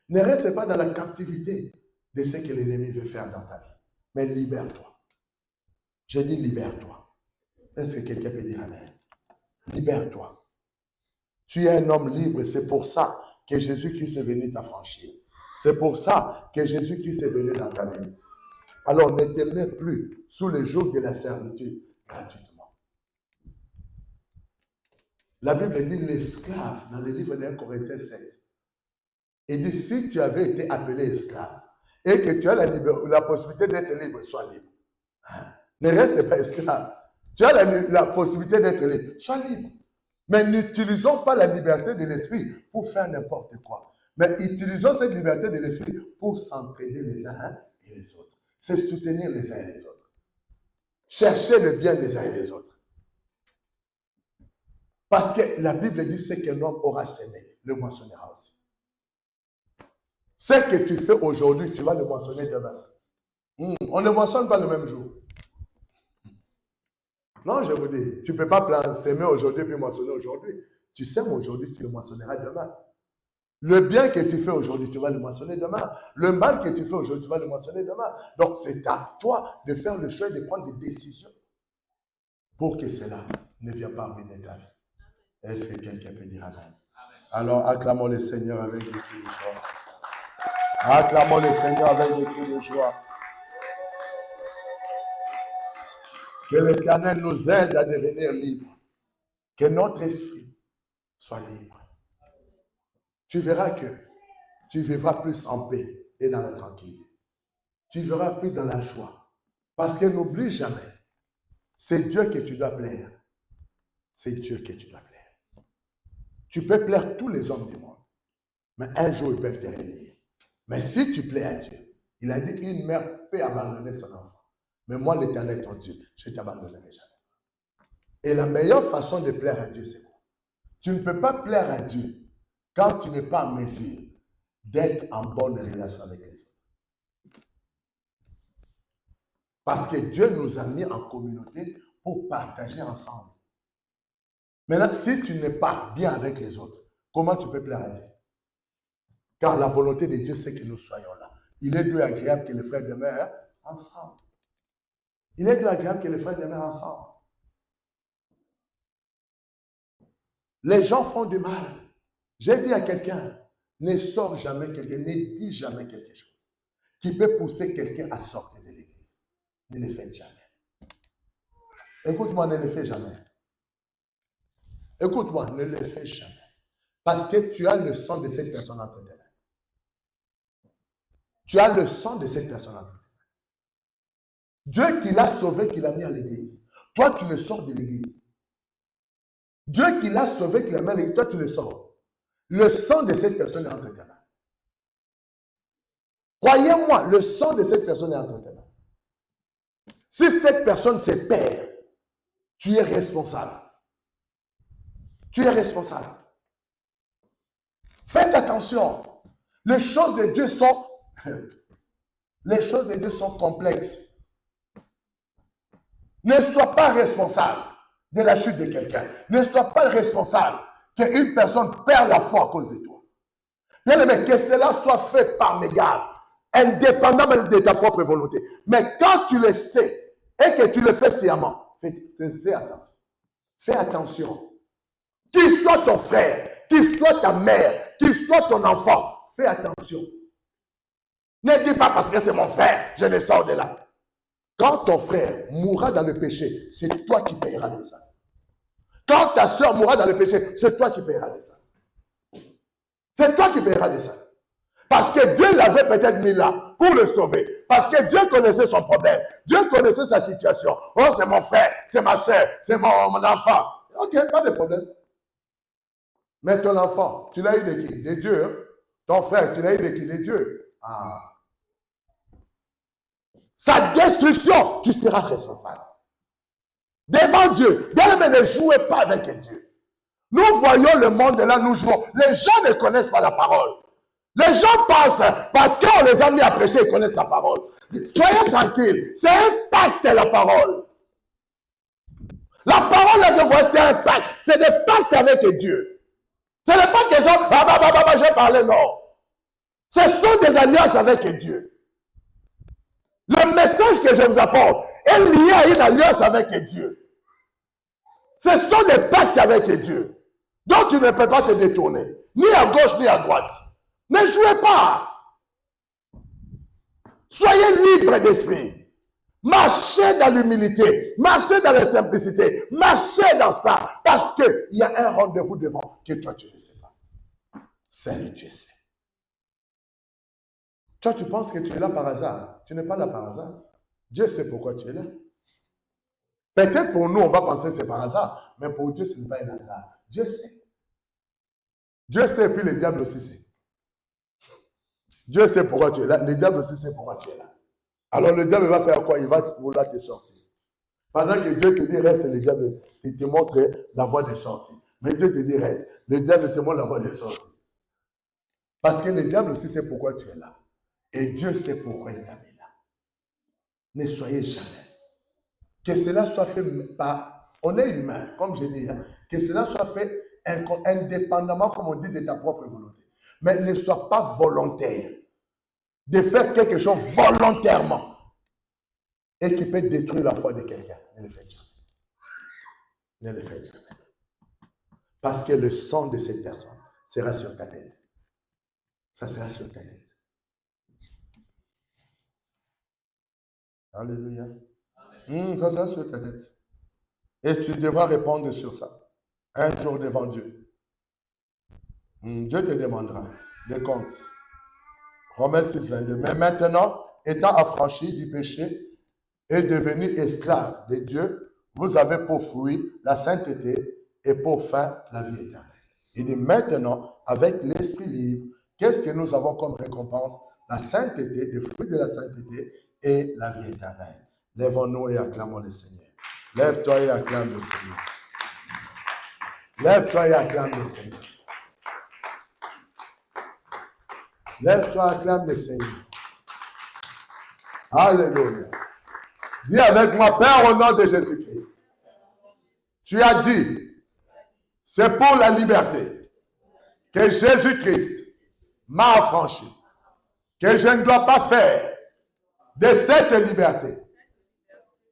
Ne reste pas dans la captivité de ce que l'ennemi veut faire dans ta vie. Mais libère-toi. Je dis libère-toi. Est-ce que quelqu'un peut dire amen? Libère-toi. Tu es un homme libre, c'est pour ça que Jésus-Christ est venu t'affranchir. C'est pour ça que Jésus-Christ est venu dans ta vie. Alors ne te mets plus sous le joug de la servitude gratuitement. La Bible dit l'esclave dans le livre de 1 Corinthiens 7. Il dit si tu avais été appelé esclave et que tu as la possibilité d'être libre, sois libre. Ne reste pas esclave. Tu as la possibilité d'être libre, sois libre. Mais n'utilisons pas la liberté de l'esprit pour faire n'importe quoi. Mais utilisons cette liberté de l'esprit pour s'entraider les uns et les autres. C'est soutenir les uns et les autres. Chercher le bien des uns et des autres. Parce que la Bible dit ce qu'un homme aura semé, le moissonnera aussi. Ce que tu fais aujourd'hui, tu vas le moissonner demain. On ne moissonne pas le même jour. Non, je vous dis, tu ne peux pas s'aimer aujourd'hui puis moissonner aujourd'hui. Tu sèmes aujourd'hui, tu le moissonneras demain. Le bien que tu fais aujourd'hui, tu vas le moissonner demain. Le mal que tu fais aujourd'hui, tu vas le moissonner demain. Donc, c'est à toi de faire le choix et de prendre des décisions pour que cela ne vienne pas ruiner ta vie. Est-ce que quelqu'un peut dire amen? Alors, acclamons le Seigneur avec des cris de joie. Acclamons le Seigneur avec des cris de joie. Que l'Éternel nous aide à devenir libres. Que notre esprit soit libre. Tu verras que tu vivras plus en paix et dans la tranquillité. Tu verras plus dans la joie. Parce que n'oublie jamais, c'est Dieu que tu dois plaire. C'est Dieu que tu dois plaire. Tu peux plaire tous les hommes du monde. Mais un jour, ils peuvent te renier. Mais si tu plais à Dieu, il a dit une mère peut abandonner son enfant. Mais moi, l'Éternel, ton Dieu, je ne t'abandonnerai jamais. Et la meilleure façon de plaire à Dieu, c'est quoi? Tu ne peux pas plaire à Dieu quand tu n'es pas en mesure d'être en bonne relation avec les autres. Parce que Dieu nous a mis en communauté pour partager ensemble. Maintenant, si tu n'es pas bien avec les autres, comment tu peux plaire à Dieu? Car la volonté de Dieu, c'est que nous soyons là. Il est plus agréable que les frères demeurent ensemble. Il est plus agréable que les frères demeurent ensemble. Les gens font du mal. J'ai dit à quelqu'un, ne sors jamais quelqu'un, ne dis jamais quelque chose qui peut pousser quelqu'un à sortir de l'église. Ne le faites jamais. Écoute-moi, ne le fais jamais. Écoute-moi, ne le fais jamais. Parce que tu as le sang de cette personne entre tes mains. Tu as le sang de cette personne entre tes mains. Dieu qui l'a sauvé, qui l'a mis à l'église. Toi, tu le sors de l'église. Dieu qui l'a sauvé, qui l'a mis à l'église, toi, tu le sors. Le sang de cette personne est entre tes mains. Croyez-moi, le sang de cette personne est entre tes mains. Si cette personne se perd, tu es responsable. Tu es responsable. Faites attention. Les choses de Dieu sont complexes. Ne sois pas responsable de la chute de quelqu'un. Ne sois pas responsable qu'une personne perd la foi à cause de toi. Bien-aimé, que cela soit fait par mégarde, indépendamment de ta propre volonté. Mais quand tu le sais et que tu le fais sciemment, fais attention. Fais attention. Qu'il soit ton frère, qu'il soit ta mère, qu'il soit ton enfant, fais attention. Ne dis pas parce que c'est mon frère, je le sors de là. Quand ton frère mourra dans le péché, c'est toi qui payeras de ça. Quand ta soeur mourra dans le péché, c'est toi qui payeras de ça. C'est toi qui payeras de ça. Parce que Dieu l'avait peut-être mis là pour le sauver. Parce que Dieu connaissait son problème. Dieu connaissait sa situation. Oh, c'est mon frère, c'est ma soeur, c'est mon enfant. Ok, pas de problème. Mais ton enfant, tu l'as eu de qui? De Dieu. Hein? Ton frère, tu l'as eu de qui? De Dieu. Ah. Sa destruction, tu seras responsable. Devant Dieu. Bien, mais ne jouez pas avec Dieu. Nous voyons le monde de là, nous jouons. Les gens ne connaissent pas la parole. Les gens pensent, parce qu'on les a mis à prêcher, ils connaissent la parole. Soyez tranquilles. C'est un pacte, la parole. La parole, là, je vois, c'est un pacte. C'est des pactes avec Dieu. Ce n'est pas que gens, j'ai parlé, non. Ce sont des alliances avec Dieu. Le message que je vous apporte est lié à une alliance avec Dieu. Ce sont des pactes avec Dieu. Donc tu ne peux pas te détourner. Ni à gauche, ni à droite. Ne jouez pas. Soyez libres d'esprit. Marchez dans l'humilité, marchez dans la simplicité, marchez dans ça, parce qu'il y a un rendez-vous devant que toi tu ne sais pas. Seul Dieu sait. Toi tu penses que tu es là par hasard. Tu n'es pas là par hasard. Dieu sait pourquoi tu es là. Peut-être pour nous on va penser que c'est par hasard, mais pour Dieu ce n'est pas un hasard. Dieu sait. Dieu sait et puis le diable aussi sait. Dieu sait pourquoi tu es là, le diable aussi sait pourquoi tu es là. Alors le diable va faire quoi? Il va vouloir te sortir. Pendant que Dieu te dit reste, le diable il te montre la voie de sortie. Mais Dieu te dit reste, le diable te montre la voie de sortie. Parce que le diable aussi sait pourquoi tu es là. Et Dieu sait pourquoi il t'a mis là. Ne soyez jamais. Que cela soit fait par... On est humain, comme je dis. Que cela soit fait indépendamment, comme on dit, de ta propre volonté. Mais ne sois pas volontaire. De faire quelque chose volontairement et qui peut détruire la foi de quelqu'un. Ne le faites jamais. Ne le faites jamais. Parce que le sang de cette personne sera sur ta tête. Ça sera sur ta tête. Alléluia. Ça sera sur ta tête. Et tu devras répondre sur ça. Un jour devant Dieu. Dieu te demandera des comptes. Romains 6, 22. Mais maintenant, étant affranchi du péché et devenu esclave de Dieu, vous avez pour fruit la sainteté et pour fin la vie éternelle. Il dit maintenant, avec l'esprit libre, qu'est-ce que nous avons comme récompense? La sainteté, le fruit de la sainteté et la vie éternelle. Lèvons-nous et acclamons le Seigneur. Lève-toi et acclame le Seigneur. Lève-toi et acclame le Seigneur. Lève-toi, acclame le Seigneur. Alléluia. Dis avec moi, Père, au nom de Jésus-Christ. Tu as dit, c'est pour la liberté que Jésus-Christ m'a affranchi, que je ne dois pas faire de cette liberté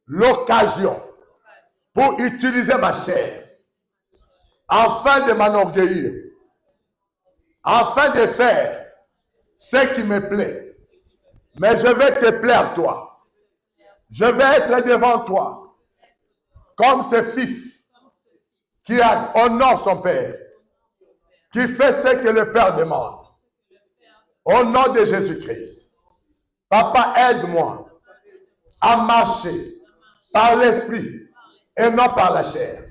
l'occasion pour utiliser ma chair afin de m'enorgueillir, afin de faire ce qui me plaît. Mais je vais te plaire, toi. Je vais être devant toi comme ce fils qui honore son père, qui fait ce que le père demande. Au nom de Jésus-Christ. Papa, aide-moi à marcher par l'esprit et non par la chair.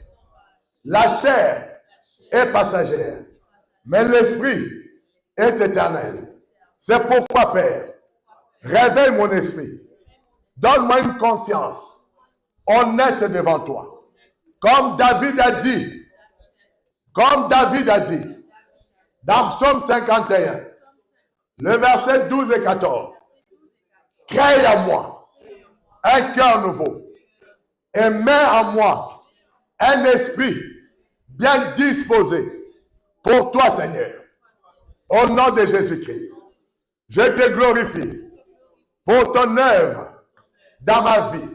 La chair est passagère, mais l'esprit est éternel. C'est pourquoi, Père, réveille mon esprit. Donne-moi une conscience honnête devant toi. Comme David a dit, dans Psaume 51, le verset 12 et 14, crée en moi un cœur nouveau et mets en moi un esprit bien disposé pour toi, Seigneur. Au nom de Jésus-Christ, je te glorifie pour ton œuvre dans ma vie,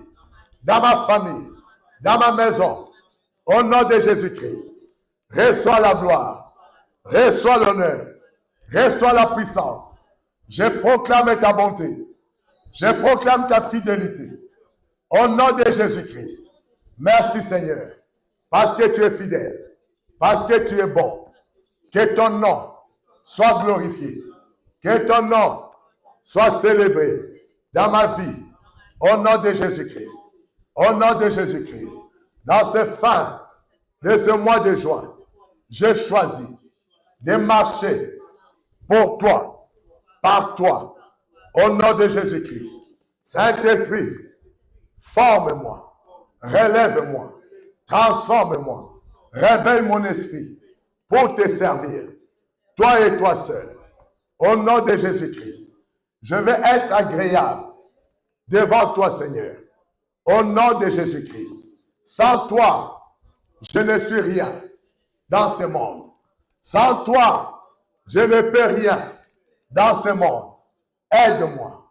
dans ma famille, dans ma maison. Au nom de Jésus-Christ, reçois la gloire, reçois l'honneur, reçois la puissance. Je proclame ta bonté, je proclame ta fidélité. Au nom de Jésus-Christ, merci Seigneur, parce que tu es fidèle, parce que tu es bon. Que ton nom soit glorifié, que ton nom soit célébré dans ma vie. Au nom de Jésus-Christ, au nom de Jésus-Christ, dans ce fin de ce mois de juin, je choisis de marcher pour toi, par toi, au nom de Jésus-Christ. Saint-Esprit, forme-moi, relève-moi, transforme-moi, réveille mon esprit pour te servir, toi et toi seul. Au nom de Jésus-Christ, je vais être agréable devant toi, Seigneur. Au nom de Jésus-Christ. Sans toi, je ne suis rien dans ce monde. Sans toi, je ne peux rien dans ce monde. Aide-moi,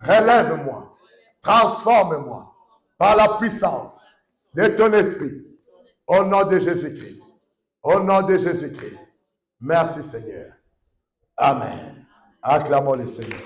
relève-moi, transforme-moi par la puissance de ton esprit. Au nom de Jésus-Christ. Au nom de Jésus-Christ. Merci Seigneur. Amen. Acclamons le Seigneur.